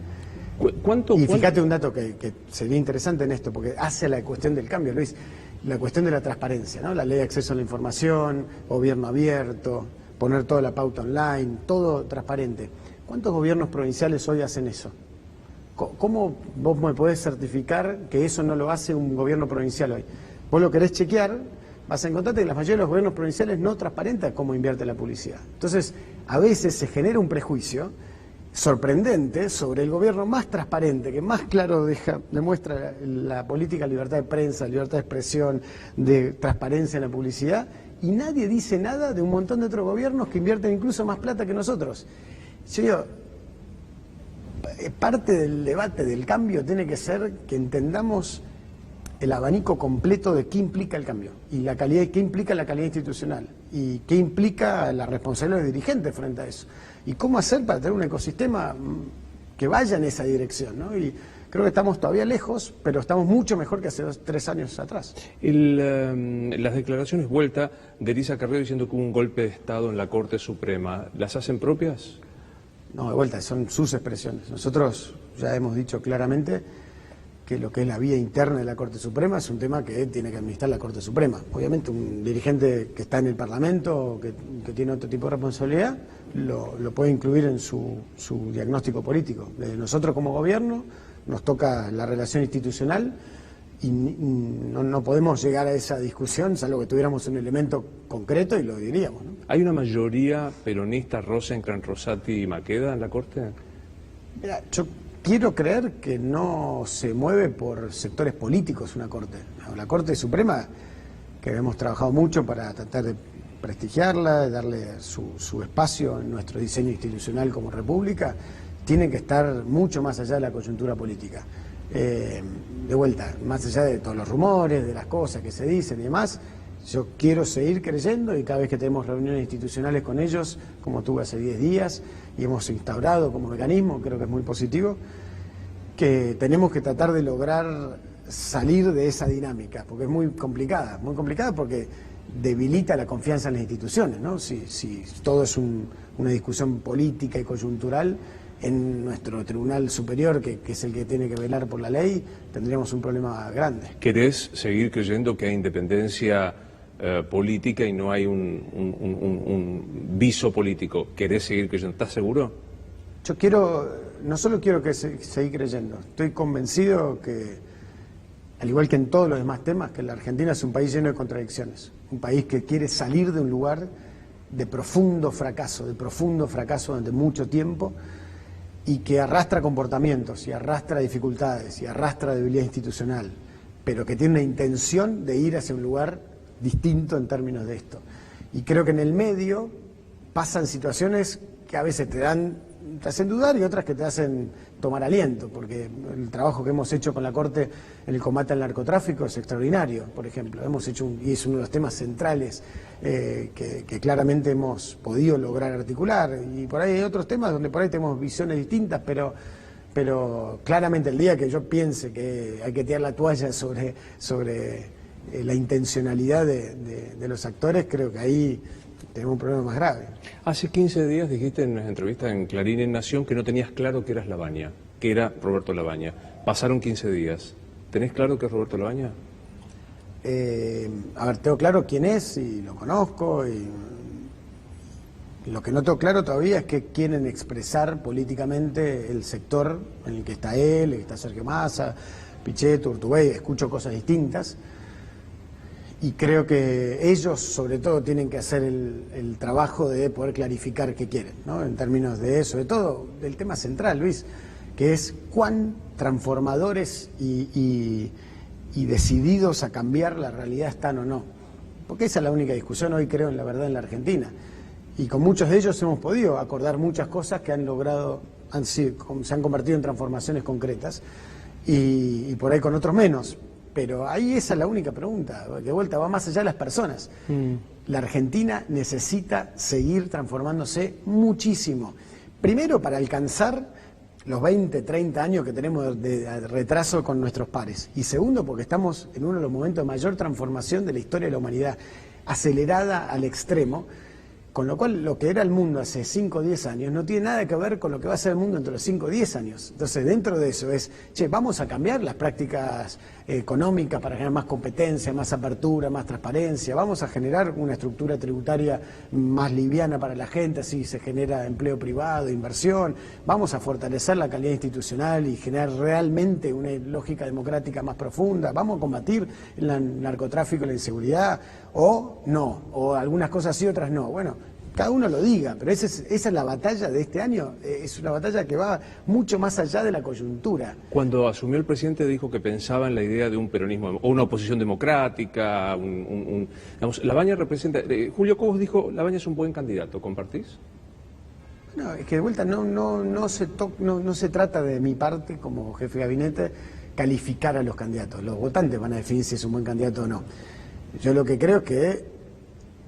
Speaker 3: Y fíjate un dato que sería interesante en esto, porque hace la cuestión del cambio, Luis, la cuestión de la transparencia, ¿no? La ley de acceso a la información, gobierno abierto, poner toda la pauta online, todo transparente. ¿Cuántos gobiernos provinciales hoy hacen eso? ¿Cómo vos me podés certificar que eso no lo hace un gobierno provincial hoy? Vos lo querés chequear, vas a encontrarte que la mayoría de los gobiernos provinciales no transparentan cómo invierte la publicidad. Entonces, a veces se genera un prejuicio sorprendente sobre el gobierno más transparente, que más claro demuestra la política de libertad de prensa, libertad de expresión, de transparencia en la publicidad, y nadie dice nada de un montón de otros gobiernos que invierten incluso más plata que nosotros. Yo digo, parte del debate del cambio tiene que ser que entendamos el abanico completo de qué implica el cambio y la calidad, qué implica la calidad institucional y qué implica la responsabilidad de los dirigentes frente a eso y cómo hacer para tener un ecosistema que vaya en esa dirección, ¿no? Y creo que estamos todavía lejos, pero estamos mucho mejor que hace 3 años atrás.
Speaker 2: Las declaraciones vuelta de Elisa Carrió diciendo que hubo un golpe de Estado en la Corte Suprema, ¿las hacen propias?
Speaker 3: No, de vuelta, son sus expresiones. Nosotros ya hemos dicho claramente que lo que es la vía interna de la Corte Suprema es un tema que tiene que administrar la Corte Suprema. Obviamente un dirigente que está en el Parlamento, que tiene otro tipo de responsabilidad, lo puede incluir en su diagnóstico político. Nosotros como gobierno nos toca la relación institucional y no podemos llegar a esa discusión salvo que tuviéramos un elemento concreto y lo diríamos, ¿no?
Speaker 2: ¿Hay una mayoría peronista, Rosencrantz, Rosati y Maqueda en la Corte?
Speaker 3: Mira, yo quiero creer que no se mueve por sectores políticos una Corte. La Corte Suprema, que hemos trabajado mucho para tratar de prestigiarla, de darle su espacio en nuestro diseño institucional como república, tiene que estar mucho más allá de la coyuntura política. De vuelta, más allá de todos los rumores, de las cosas que se dicen y demás, yo quiero seguir creyendo y cada vez que tenemos reuniones institucionales con ellos, como tuve hace 10 días, y hemos instaurado como mecanismo, creo que es muy positivo, que tenemos que tratar de lograr salir de esa dinámica, porque es muy complicada porque debilita la confianza en las instituciones, ¿no? Si todo es una discusión política y coyuntural, en nuestro Tribunal Superior, que es el que tiene que velar por la ley, tendríamos un problema grande.
Speaker 2: ¿Querés seguir creyendo que hay independencia política y no hay un viso político? ¿Querés seguir creyendo? ¿Estás seguro?
Speaker 3: Yo no solo quiero seguir creyendo, estoy convencido que, al igual que en todos los demás temas, que la Argentina es un país lleno de contradicciones, un país que quiere salir de un lugar de profundo fracaso durante mucho tiempo, y que arrastra comportamientos, y arrastra dificultades, y arrastra debilidad institucional, pero que tiene una intención de ir hacia un lugar distinto en términos de esto. Y creo que en el medio pasan situaciones que a veces te hacen dudar y otras que te hacen tomar aliento, porque el trabajo que hemos hecho con la Corte en el combate al narcotráfico es extraordinario, por ejemplo. Hemos hecho, y es uno de los temas centrales que claramente hemos podido lograr articular, y por ahí hay otros temas donde por ahí tenemos visiones distintas, pero claramente el día que yo piense que hay que tirar la toalla sobre la intencionalidad de los actores, creo que ahí tenemos un problema más grave.
Speaker 2: Hace 15 días dijiste en una entrevista en Clarín en Nación que no tenías claro que eras Labaña, que era Roberto Labaña. Pasaron 15 días. ¿Tenés claro que es Roberto Labaña?
Speaker 3: A ver, tengo claro quién es y lo conozco, y lo que no tengo claro todavía es que quieren expresar políticamente el sector en el que está él, el que está Sergio Massa, Pichetto, Urtubey. Escucho cosas distintas. Y creo que ellos, sobre todo, tienen que hacer el trabajo de poder clarificar qué quieren, ¿no? En términos de eso, sobre todo del tema central, Luis, que es cuán transformadores y decididos a cambiar la realidad están o no. Porque esa es la única discusión hoy, creo, en la verdad, en la Argentina. Y con muchos de ellos hemos podido acordar muchas cosas que se han convertido en transformaciones concretas, y por ahí con otros menos. Pero ahí esa es la única pregunta, de vuelta va más allá de las personas. La Argentina necesita seguir transformándose muchísimo. Primero para alcanzar los 20, 30 años que tenemos de retraso con nuestros pares. Y segundo porque estamos en uno de los momentos de mayor transformación de la historia de la humanidad, acelerada al extremo, Con lo cual, lo que era el mundo hace 5 o 10 años no tiene nada que ver con lo que va a ser el mundo dentro de los 5 o 10 años. Entonces, dentro de eso es, vamos a cambiar las prácticas económicas para generar más competencia, más apertura, más transparencia, vamos a generar una estructura tributaria más liviana para la gente, así se genera empleo privado, inversión, vamos a fortalecer la calidad institucional y generar realmente una lógica democrática más profunda, vamos a combatir el narcotráfico y la inseguridad, o no, o algunas cosas sí, otras no. Bueno, cada uno lo diga, pero esa es la batalla de este año, es una batalla que va mucho más allá de la coyuntura.
Speaker 2: Cuando asumió el presidente dijo que pensaba en la idea de un peronismo, o una oposición democrática, digamos, Labaña representa, Julio Cobos dijo, Labaña es un buen candidato, ¿compartís?
Speaker 3: No, es que de vuelta no se trata de mi parte, como jefe de gabinete, calificar a los candidatos, los votantes van a definir si es un buen candidato o no. Yo lo que creo es que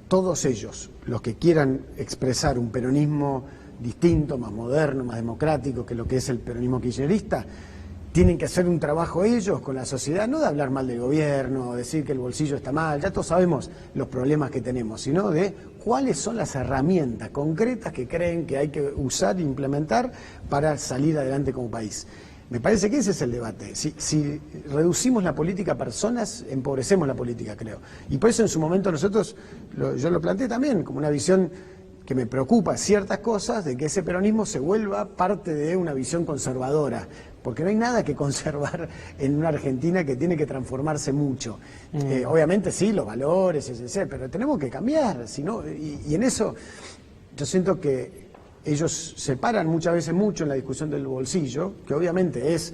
Speaker 3: todos ellos, los que quieran expresar un peronismo distinto, más moderno, más democrático que lo que es el peronismo kirchnerista, tienen que hacer un trabajo ellos con la sociedad, no de hablar mal del gobierno, decir que el bolsillo está mal, ya todos sabemos los problemas que tenemos, sino de cuáles son las herramientas concretas que creen que hay que usar e implementar para salir adelante como país. Me parece que ese es el debate. Si reducimos la política a personas, empobrecemos la política, creo. Y por eso en su momento nosotros, yo lo planteé también como una visión que me preocupa ciertas cosas, de que ese peronismo se vuelva parte de una visión conservadora, porque no hay nada que conservar en una Argentina que tiene que transformarse mucho. Obviamente sí, los valores, pero tenemos que cambiar, y en eso yo siento que ellos se paran muchas veces mucho en la discusión del bolsillo, que obviamente es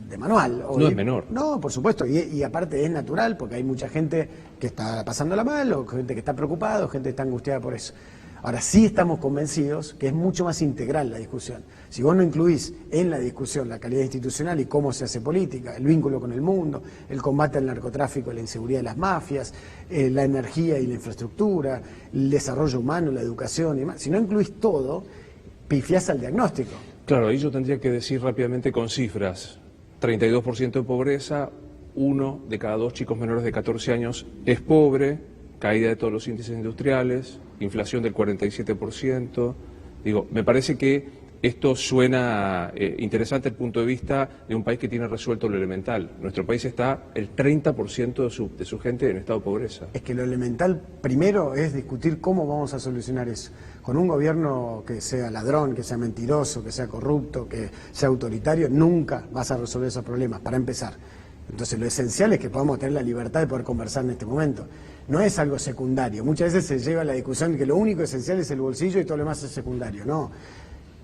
Speaker 3: de manual.
Speaker 2: No es menor.
Speaker 3: No, por supuesto, y aparte es natural, porque hay mucha gente que está pasándola mal, o gente que está preocupada, o gente que está angustiada por eso. Ahora sí estamos convencidos que es mucho más integral la discusión. Si vos no incluís en la discusión la calidad institucional y cómo se hace política, el vínculo con el mundo, el combate al narcotráfico y la inseguridad de las mafias, la energía y la infraestructura, el desarrollo humano, la educación y demás, si no incluís todo, pifiás al diagnóstico.
Speaker 2: Claro, ahí yo tendría que decir rápidamente con cifras, 32% de pobreza, 1 de cada 2 chicos menores de 14 años es pobre, caída de todos los índices industriales, inflación del 47%. Digo, me parece que esto suena interesante desde el punto de vista de un país que tiene resuelto lo elemental. Nuestro país está el 30% de su gente en estado de pobreza.
Speaker 3: Es que lo elemental primero es discutir cómo vamos a solucionar eso. Con un gobierno que sea ladrón, que sea mentiroso, que sea corrupto, que sea autoritario, nunca vas a resolver esos problemas, para empezar. Entonces lo esencial es que podamos tener la libertad de poder conversar en este momento. No es algo secundario. Muchas veces se lleva a la discusión de que lo único esencial es el bolsillo y todo lo demás es secundario. No,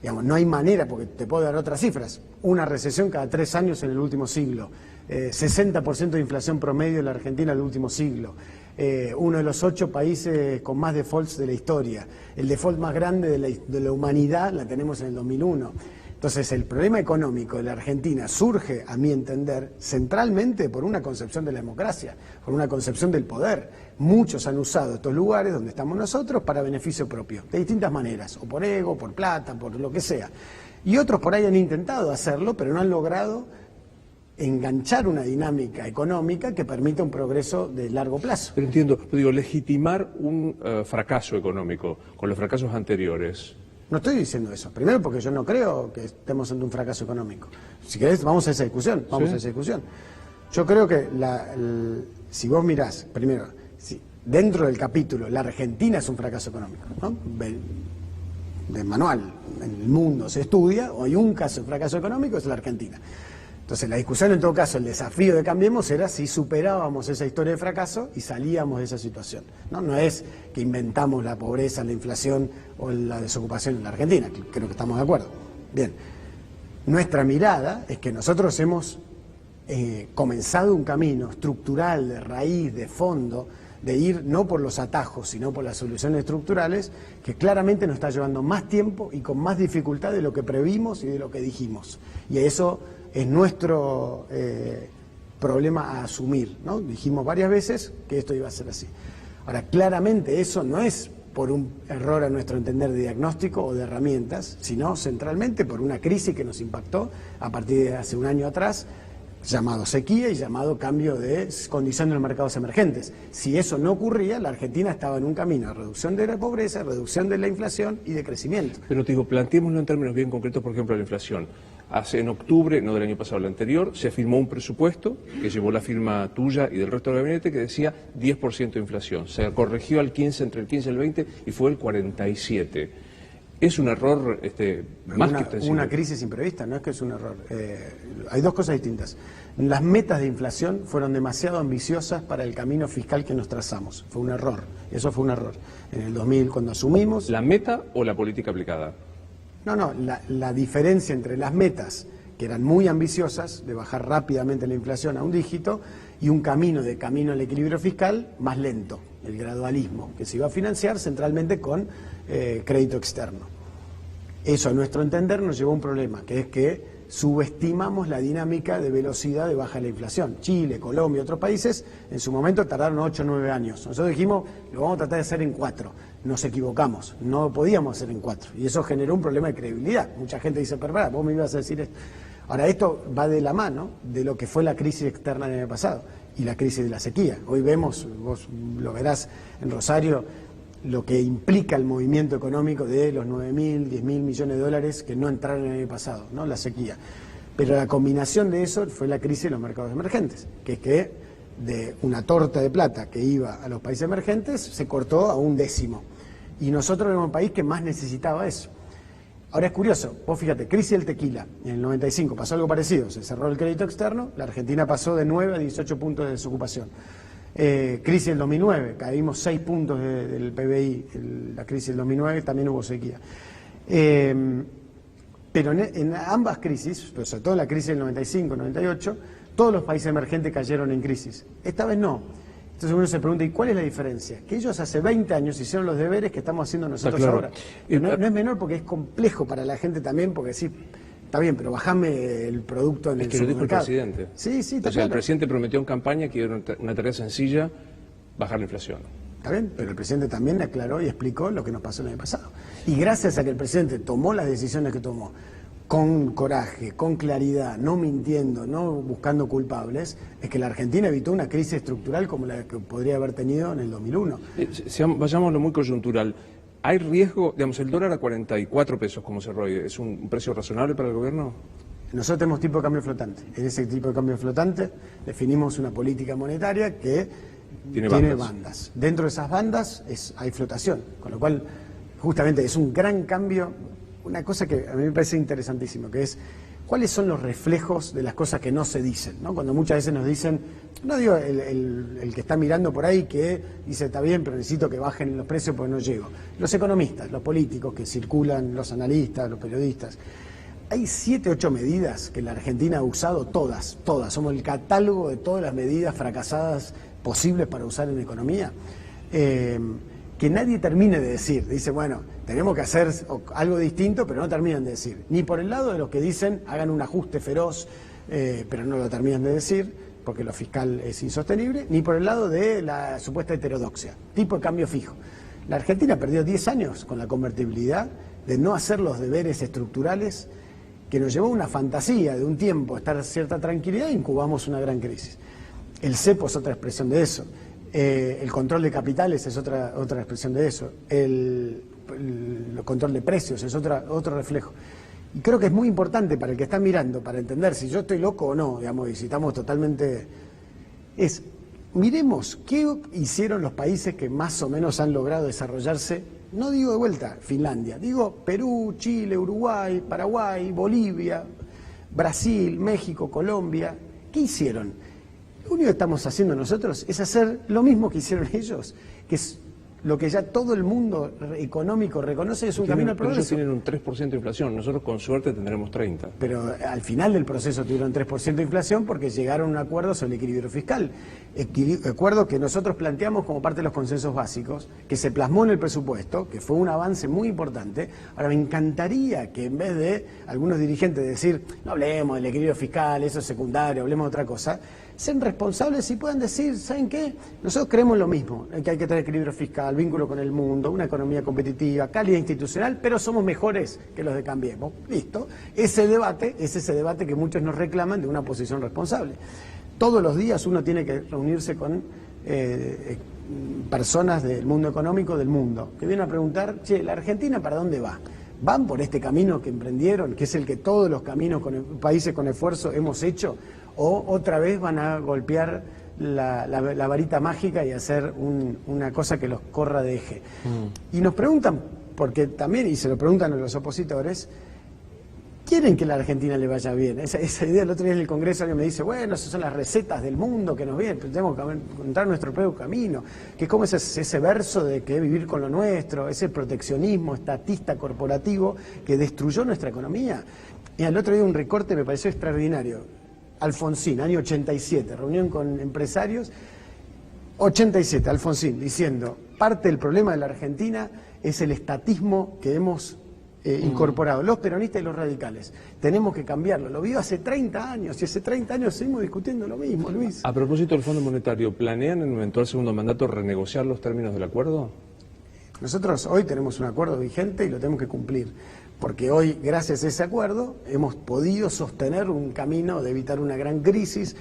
Speaker 3: digamos, no hay manera, porque te puedo dar otras cifras. Una recesión cada 3 años en el último siglo. 60% de inflación promedio en la Argentina en el último siglo. Uno de los 8 países con más defaults de la historia. El default más grande de la humanidad la tenemos en el 2001. Entonces, el problema económico de la Argentina surge, a mi entender, centralmente por una concepción de la democracia, por una concepción del poder. Muchos han usado estos lugares donde estamos nosotros para beneficio propio, de distintas maneras, o por ego, por plata, por lo que sea. Y otros por ahí han intentado hacerlo, pero no han logrado enganchar una dinámica económica que permita un progreso de largo plazo.
Speaker 2: Pero entiendo, digo, legitimar un fracaso económico con los fracasos anteriores.
Speaker 3: No estoy diciendo eso. Primero porque yo no creo que estemos ante un fracaso económico. Si querés, vamos a esa discusión. Vamos a esa discusión. Yo creo que si vos mirás, primero, dentro del capítulo, la Argentina es un fracaso económico, ¿no? De manual, en el mundo se estudia, o hay un caso de fracaso económico, es la Argentina. Entonces la discusión, en todo caso, el desafío de Cambiemos era si superábamos esa historia de fracaso y salíamos de esa situación. No es que inventamos la pobreza, la inflación o la desocupación en la Argentina, creo que estamos de acuerdo. Bien, nuestra mirada es que nosotros hemos comenzado un camino estructural, de raíz, de fondo, de ir no por los atajos, sino por las soluciones estructurales, que claramente nos está llevando más tiempo y con más dificultad de lo que previmos y de lo que dijimos. Y eso es nuestro problema a asumir, ¿no? Dijimos varias veces que esto iba a ser así. Ahora, claramente eso no es por un error a nuestro entender de diagnóstico o de herramientas, sino centralmente por una crisis que nos impactó a partir de hace un año atrás, llamado sequía y llamado cambio de condición de los mercados emergentes. Si eso no ocurría, la Argentina estaba en un camino de reducción de la pobreza, reducción de la inflación y de crecimiento.
Speaker 2: Pero te digo, planteémoslo en términos bien concretos, por ejemplo, la inflación. En octubre, no del año pasado, el anterior, se firmó un presupuesto que llevó la firma tuya y del resto del gabinete que decía 10% de inflación. Se corrigió al 15, entre el 15 y el 20 y fue el 47%. Es un error más que extensivo.
Speaker 3: Una crisis imprevista, no es que es un error. Hay dos cosas distintas. Las metas de inflación fueron demasiado ambiciosas para el camino fiscal que nos trazamos. Fue un error. Eso fue un error. En el 2000, cuando asumimos...
Speaker 2: ¿La meta o la política aplicada?
Speaker 3: No, la diferencia entre las metas, que eran muy ambiciosas, de bajar rápidamente la inflación a un dígito, y un camino al equilibrio fiscal más lento, el gradualismo, que se iba a financiar centralmente con crédito externo. Eso, a nuestro entender, nos llevó a un problema, que es que subestimamos la dinámica de velocidad de baja la inflación. Chile, Colombia, otros países, en su momento tardaron 8 o 9 años. Nosotros dijimos, lo vamos a tratar de hacer en 4. Nos equivocamos, no podíamos hacer en 4. Y eso generó un problema de credibilidad. Mucha gente dice, pero vos me ibas a decir esto. Ahora, esto va de la mano de lo que fue la crisis externa del año pasado y la crisis de la sequía. Hoy vemos, vos lo verás en Rosario, lo que implica el movimiento económico de los 9.000, 10.000 millones de dólares que no entraron el año pasado, ¿no? La sequía. Pero la combinación de eso fue la crisis de los mercados emergentes, que es que de una torta de plata que iba a los países emergentes se cortó a 1/10. Y nosotros éramos un país que más necesitaba eso. Ahora es curioso, vos fíjate, crisis del tequila, en el 95 pasó algo parecido, se cerró el crédito externo, la Argentina pasó de 9 a 18 puntos de desocupación. Crisis del 2009, caímos 6 puntos del PBI, la crisis del 2009 también hubo sequía. Pero en ambas crisis, pero sobre todo la crisis del 95, 98, todos los países emergentes cayeron en crisis. Esta vez no. Entonces uno se pregunta, ¿y cuál es la diferencia? Que ellos hace 20 años hicieron los deberes que estamos haciendo nosotros ahora. No es menor porque es complejo para la gente también, porque sí, está bien, pero bajame el producto en el supermercado.
Speaker 2: Lo dijo el presidente.
Speaker 3: Sí, está
Speaker 2: O sea,
Speaker 3: claro.
Speaker 2: el presidente prometió en campaña que era una tarea sencilla, bajar la inflación.
Speaker 3: Está bien, pero el presidente también aclaró y explicó lo que nos pasó el año pasado. Y gracias a que el presidente tomó las decisiones que tomó, con coraje, con claridad, no mintiendo, no buscando culpables, es que la Argentina evitó una crisis estructural como la que podría haber tenido en el 2001.
Speaker 2: Vayámoslo a lo muy coyuntural. ¿Hay riesgo, digamos, el dólar a 44 pesos como cerró hoy, es un precio razonable para el gobierno?
Speaker 3: Nosotros tenemos tipo de cambio flotante. En ese tipo de cambio flotante definimos una política monetaria que tiene bandas. Dentro de esas bandas hay flotación, con lo cual justamente es un gran cambio, una cosa que a mí me parece interesantísimo, que es cuáles son los reflejos de las cosas que no se dicen, ¿no? Cuando muchas veces nos dicen, no digo el que está mirando por ahí que dice está bien, pero necesito que bajen los precios porque no llego. Los economistas, los políticos que circulan, los analistas, los periodistas. Hay 7, 8 medidas que la Argentina ha usado, todas. Somos el catálogo de todas las medidas fracasadas posibles para usar en economía, que nadie termine de decir. Dice, bueno, tenemos que hacer algo distinto, pero no terminan de decir. Ni por el lado de los que dicen, hagan un ajuste feroz, pero no lo terminan de decir, porque lo fiscal es insostenible, ni por el lado de la supuesta heterodoxia, tipo de cambio fijo. La Argentina perdió 10 años con la convertibilidad de no hacer los deberes estructurales, que nos llevó a una fantasía de un tiempo, estar a cierta tranquilidad, e incubamos una gran crisis. El cepo es otra expresión de eso. El control de capitales es otra expresión de eso. El control de precios es otro reflejo. Y creo que es muy importante para el que está mirando, para entender si yo estoy loco o no, digamos, y si estamos totalmente... miremos qué hicieron los países que más o menos han logrado desarrollarse, no digo de vuelta Finlandia, digo Perú, Chile, Uruguay, Paraguay, Bolivia, Brasil, México, Colombia. ¿Qué hicieron? Lo único que estamos haciendo nosotros es hacer lo mismo que hicieron ellos, que es lo que ya todo el mundo económico reconoce, es un camino al progreso.
Speaker 2: Ellos tienen un 3% de inflación, nosotros con suerte tendremos 30%.
Speaker 3: Pero al final del proceso tuvieron 3% de inflación porque llegaron a un acuerdo sobre el equilibrio fiscal. Acuerdo que nosotros planteamos como parte de los consensos básicos, que se plasmó en el presupuesto, que fue un avance muy importante. Ahora, me encantaría que en vez de algunos dirigentes decir, no hablemos del equilibrio fiscal, eso es secundario, hablemos de otra cosa, sean responsables y puedan decir, ¿saben qué? Nosotros creemos lo mismo, que hay que tener equilibrio fiscal, vínculo con el mundo, una economía competitiva, calidad institucional, pero somos mejores que los de Cambiemos. Listo. Ese debate es ese debate que muchos nos reclaman de una posición responsable. Todos los días uno tiene que reunirse con personas del mundo económico del mundo, que vienen a preguntar, che, ¿la Argentina para dónde va? ¿Van por este camino que emprendieron, que es el que todos los caminos países con esfuerzo hemos hecho? ¿O otra vez van a golpear la varita mágica y hacer una cosa que los corra de eje? Y nos preguntan, porque también, y se lo preguntan a los opositores, quieren que la Argentina le vaya bien. Esa idea, el otro día en el Congreso alguien me dice, bueno, esas son las recetas del mundo que nos vienen, pero tenemos que encontrar nuestro propio camino. Que es como ese verso de que vivir con lo nuestro, ese proteccionismo estatista corporativo que destruyó nuestra economía. Y al otro día un recorte me pareció extraordinario. Alfonsín, año 87, reunión con empresarios, 87, Alfonsín, diciendo, parte del problema de la Argentina es el estatismo que hemos incorporado, los peronistas y los radicales. Tenemos que cambiarlo. Lo vio hace 30 años y hace 30 años seguimos discutiendo lo mismo, Luis.
Speaker 2: A propósito del Fondo Monetario, ¿planean en un eventual segundo mandato renegociar los términos del acuerdo?
Speaker 3: Nosotros hoy tenemos un acuerdo vigente y lo tenemos que cumplir. Porque hoy, gracias a ese acuerdo, hemos podido sostener un camino de evitar una gran crisis,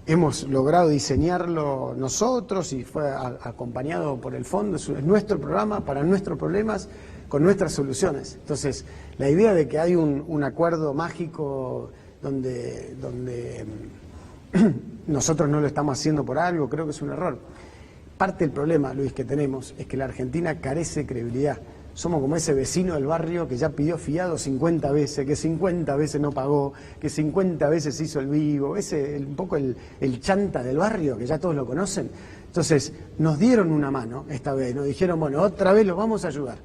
Speaker 3: hemos logrado diseñarlo nosotros y fue acompañado por el fondo, es nuestro programa para nuestros problemas, con nuestras soluciones. Entonces, la idea de que hay un acuerdo mágico donde nosotros no lo estamos haciendo por algo, creo que es un error. Parte del problema, Luis, que tenemos es que la Argentina carece de credibilidad. Somos como ese vecino del barrio que ya pidió fiado 50 veces, que 50 veces no pagó, que 50 veces hizo el vivo, un poco el chanta del barrio, que ya todos lo conocen. Entonces, nos dieron una mano esta vez, nos dijeron, bueno, otra vez los vamos a ayudar.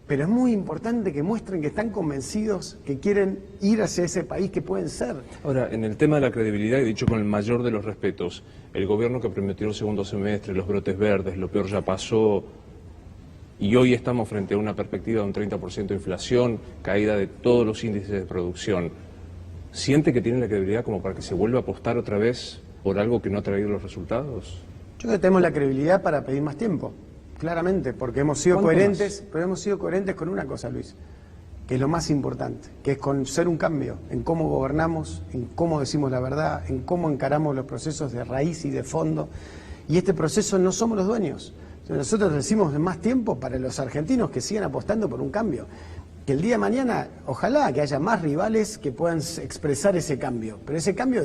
Speaker 3: Pero es muy importante que muestren que están convencidos, que quieren ir hacia ese país que pueden ser.
Speaker 2: Ahora, en el tema de la credibilidad, he dicho con el mayor de los respetos, el gobierno que prometió el segundo semestre, los brotes verdes, lo peor ya pasó, y hoy estamos frente a una perspectiva de un 30% de inflación, caída de todos los índices de producción. ¿Siente que tiene la credibilidad como para que se vuelva a apostar otra vez por algo que no ha traído los resultados?
Speaker 3: Yo creo que tenemos la credibilidad para pedir más tiempo, claramente, porque hemos sido coherentes, pero hemos sido coherentes con una cosa, Luis, que es lo más importante, que es con ser un cambio en cómo gobernamos, en cómo decimos la verdad, en cómo encaramos los procesos de raíz y de fondo. Y este proceso no somos los dueños. Nosotros decimos más tiempo para los argentinos que sigan apostando por un cambio. Que el día de mañana, ojalá que haya más rivales que puedan expresar ese cambio. Pero ese cambio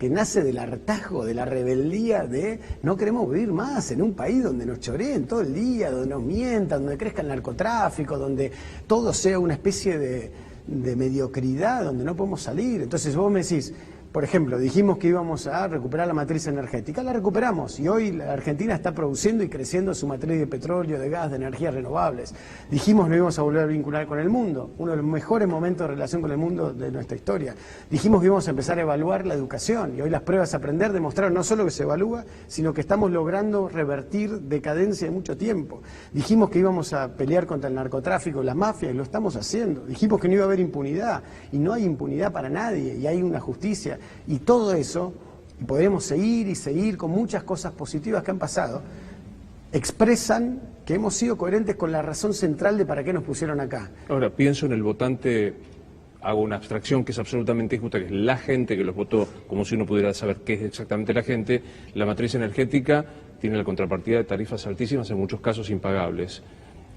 Speaker 3: que nace del hartazgo, de la rebeldía, de no queremos vivir más en un país donde nos choreen todo el día, donde nos mientan, donde crezca el narcotráfico, donde todo sea una especie de mediocridad, donde no podemos salir. Entonces vos me decís, por ejemplo, dijimos que íbamos a recuperar la matriz energética, la recuperamos y hoy la Argentina está produciendo y creciendo su matriz de petróleo, de gas, de energías renovables. Dijimos que no íbamos a volver a vincular con el mundo, uno de los mejores momentos de relación con el mundo de nuestra historia. Dijimos que íbamos a empezar a evaluar la educación y hoy las pruebas a aprender demostraron no solo que se evalúa, sino que estamos logrando revertir decadencia de mucho tiempo. Dijimos que íbamos a pelear contra el narcotráfico, las mafias y lo estamos haciendo. Dijimos que no iba a haber impunidad y no hay impunidad para nadie y hay una justicia. Y todo eso, y podremos seguir y seguir con muchas cosas positivas que han pasado, expresan que hemos sido coherentes con la razón central de para qué nos pusieron acá.
Speaker 2: Ahora, pienso en el votante, hago una abstracción que es absolutamente injusta, que es la gente que los votó, como si uno pudiera saber qué es exactamente la gente. La matriz energética tiene la contrapartida de tarifas altísimas, en muchos casos impagables.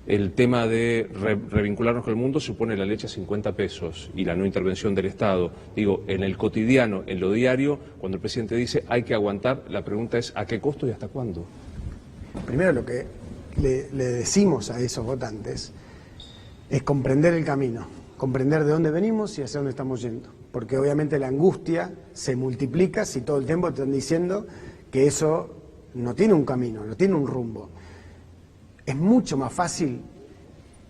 Speaker 2: El tema de revincularnos con el mundo supone la leche a 50 pesos y la no intervención del Estado. Digo, en el cotidiano, en lo diario, cuando el presidente dice hay que aguantar, la pregunta es ¿a qué costo y hasta cuándo?
Speaker 3: Primero lo que le decimos a esos votantes es comprender el camino, comprender de dónde venimos y hacia dónde estamos yendo. Porque obviamente la angustia se multiplica si todo el tiempo te están diciendo que eso no tiene un camino, no tiene un rumbo. Es mucho más fácil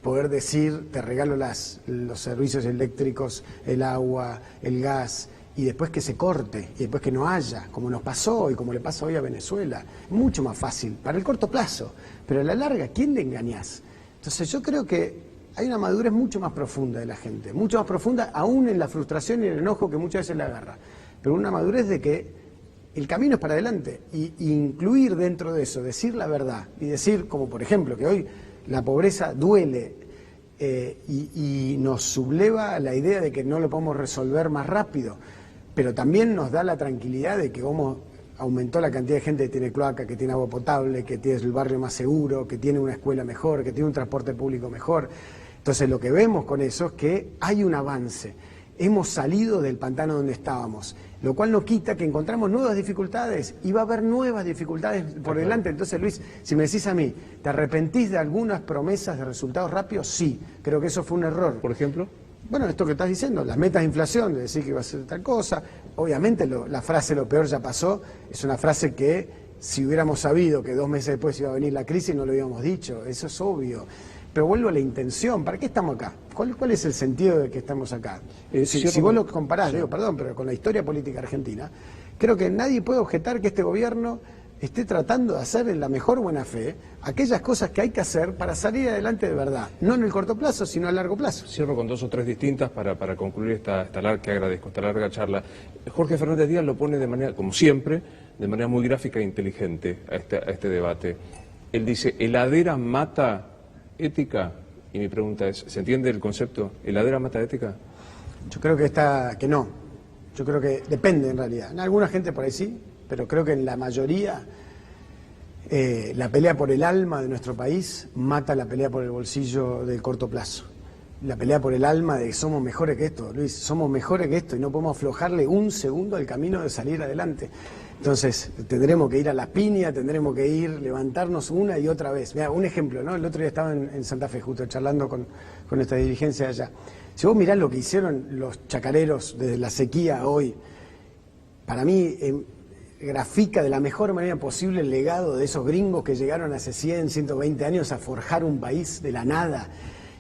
Speaker 3: poder decir, te regalo los servicios eléctricos, el agua, el gas, y después que se corte, y después que no haya, como nos pasó y como le pasa hoy a Venezuela. Mucho más fácil, para el corto plazo, pero a la larga, ¿quién le engañás? Entonces yo creo que hay una madurez mucho más profunda de la gente, mucho más profunda aún en la frustración y el enojo que muchas veces le agarra, pero una madurez de que el camino es para adelante, y incluir dentro de eso, decir la verdad, y decir, como por ejemplo, que hoy la pobreza duele, y nos subleva la idea de que no lo podemos resolver más rápido, pero también nos da la tranquilidad de que como aumentó la cantidad de gente que tiene cloaca, que tiene agua potable, que tiene el barrio más seguro, que tiene una escuela mejor, que tiene un transporte público mejor. Entonces lo que vemos con eso es que hay un avance. Hemos salido del pantano donde estábamos, lo cual no quita que encontramos nuevas dificultades y va a haber nuevas dificultades por delante. Entonces, Luis, si me decís a mí, ¿te arrepentís de algunas promesas de resultados rápidos? Sí, creo que eso fue un error.
Speaker 2: ¿Por ejemplo?
Speaker 3: Bueno, esto que estás diciendo, las metas de inflación, de decir que iba a ser tal cosa. Obviamente la frase "lo peor ya pasó" es una frase que si hubiéramos sabido que 2 meses después iba a venir la crisis no lo habíamos dicho, eso es obvio. Pero vuelvo a la intención, ¿para qué estamos acá? ¿Cuál es el sentido de que estamos acá? Si vos lo comparás, digo, perdón, pero con la historia política argentina, creo que nadie puede objetar que este gobierno esté tratando de hacer en la mejor buena fe aquellas cosas que hay que hacer para salir adelante de verdad, no en el corto plazo, sino a largo plazo.
Speaker 2: Cierro con 2 o 3 distintas para concluir esta larga charla. Jorge Fernández Díaz lo pone de manera, como siempre, de manera muy gráfica e inteligente a este debate. Él dice, ¿heladera mata ética? Y mi pregunta es, ¿se entiende el concepto? ¿Heladera mata ética?
Speaker 3: Yo creo que no. Yo creo que depende en realidad. En alguna gente por ahí sí, pero creo que en la mayoría la pelea por el alma de nuestro país mata la pelea por el bolsillo del corto plazo. La pelea por el alma de que somos mejores que esto, Luis, somos mejores que esto y no podemos aflojarle un segundo al camino de salir adelante. Entonces tendremos que ir a la piña, tendremos que levantarnos una y otra vez. Mira, un ejemplo, ¿no? El otro día estaba en Santa Fe justo charlando con nuestra dirigencia allá. Si vos mirás lo que hicieron los chacareros desde la sequía a hoy, para mí grafica de la mejor manera posible el legado de esos gringos que llegaron hace 100, 120 años a forjar un país de la nada.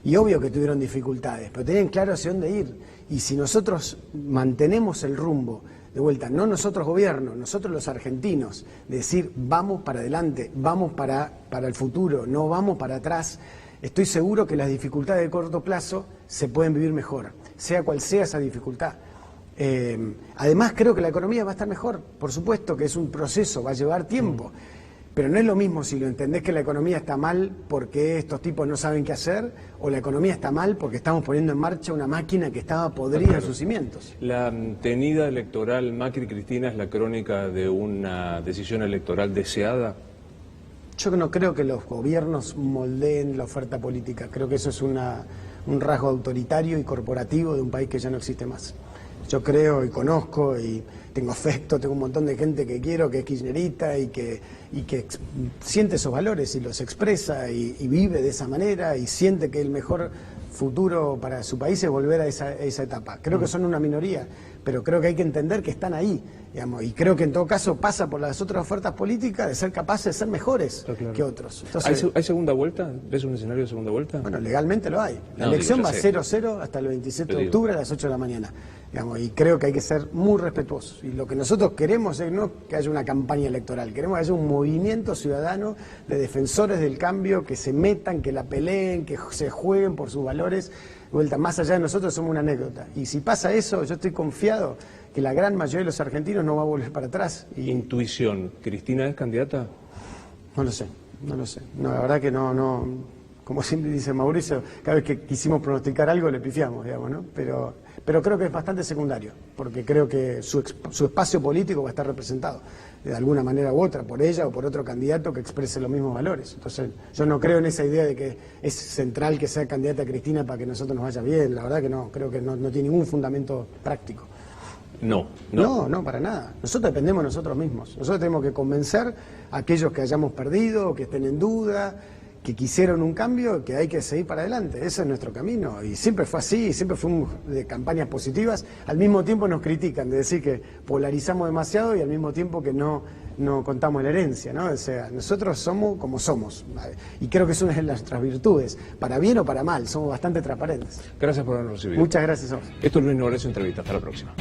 Speaker 3: Y obvio que tuvieron dificultades, pero tenían claro hacia dónde ir. Y si nosotros mantenemos el rumbo, de vuelta, no nosotros gobierno, nosotros los argentinos, de decir vamos para adelante, vamos para el futuro, no vamos para atrás, estoy seguro que las dificultades de corto plazo se pueden vivir mejor, sea cual sea esa dificultad. Además creo que la economía va a estar mejor, por supuesto que es un proceso, va a llevar tiempo, pero no es lo mismo si lo entendés que la economía está mal porque estos tipos no saben qué hacer, o la economía está mal porque estamos poniendo en marcha una máquina que estaba podrida en sus cimientos.
Speaker 2: La tenida electoral Macri-Cristina es la crónica de una decisión electoral deseada.
Speaker 3: Yo no creo que los gobiernos moldeen la oferta política, creo que eso es un rasgo autoritario y corporativo de un país que ya no existe más. Yo creo y conozco y tengo afecto, tengo un montón de gente que quiero, que es kirchnerita y que siente esos valores y los expresa y vive de esa manera y siente que el mejor futuro para su país es volver a esa etapa. Creo que son una minoría, pero creo que hay que entender que están ahí, digamos, y creo que en todo caso pasa por las otras ofertas políticas de ser capaces de ser mejores que otros. Entonces,
Speaker 2: ¿Hay segunda vuelta? ¿Ves un escenario de segunda vuelta?
Speaker 3: Bueno, legalmente lo hay. La elección va 0-0 hasta el 27 de octubre a las 8 de la mañana. Digamos, y creo que hay que ser muy respetuosos. Y lo que nosotros queremos es no que haya una campaña electoral, queremos que haya un movimiento ciudadano de defensores del cambio, que se metan, que la peleen, que se jueguen por sus valores. De vuelta, más allá de nosotros somos una anécdota. Y si pasa eso, yo estoy confiado que la gran mayoría de los argentinos no va a volver para atrás.
Speaker 2: Intuición, ¿Cristina es candidata?
Speaker 3: No lo sé. No, la verdad que no, como siempre dice Mauricio, cada vez que quisimos pronosticar algo le pifiamos, digamos, ¿no? Pero creo que es bastante secundario, porque creo que su espacio político va a estar representado de alguna manera u otra, por ella o por otro candidato que exprese los mismos valores. Entonces, yo no creo en esa idea de que es central que sea candidata Cristina para que nosotros nos vaya bien, la verdad que no, creo que no tiene ningún fundamento práctico. No, para nada. Nosotros dependemos de nosotros mismos. Nosotros tenemos que convencer a aquellos que hayamos perdido, que estén en duda, que quisieron un cambio, que hay que seguir para adelante. Ese es nuestro camino. Y siempre fue así, y siempre fuimos de campañas positivas. Al mismo tiempo nos critican, de decir que polarizamos demasiado y al mismo tiempo que no contamos la herencia, ¿no? O sea, nosotros somos como somos. Y creo que es una de nuestras virtudes. Para bien o para mal, somos bastante transparentes.
Speaker 2: Gracias por habernos recibido.
Speaker 3: Muchas gracias a vos.
Speaker 2: Esto es Luis Nogueira, Entrevista. Hasta la próxima.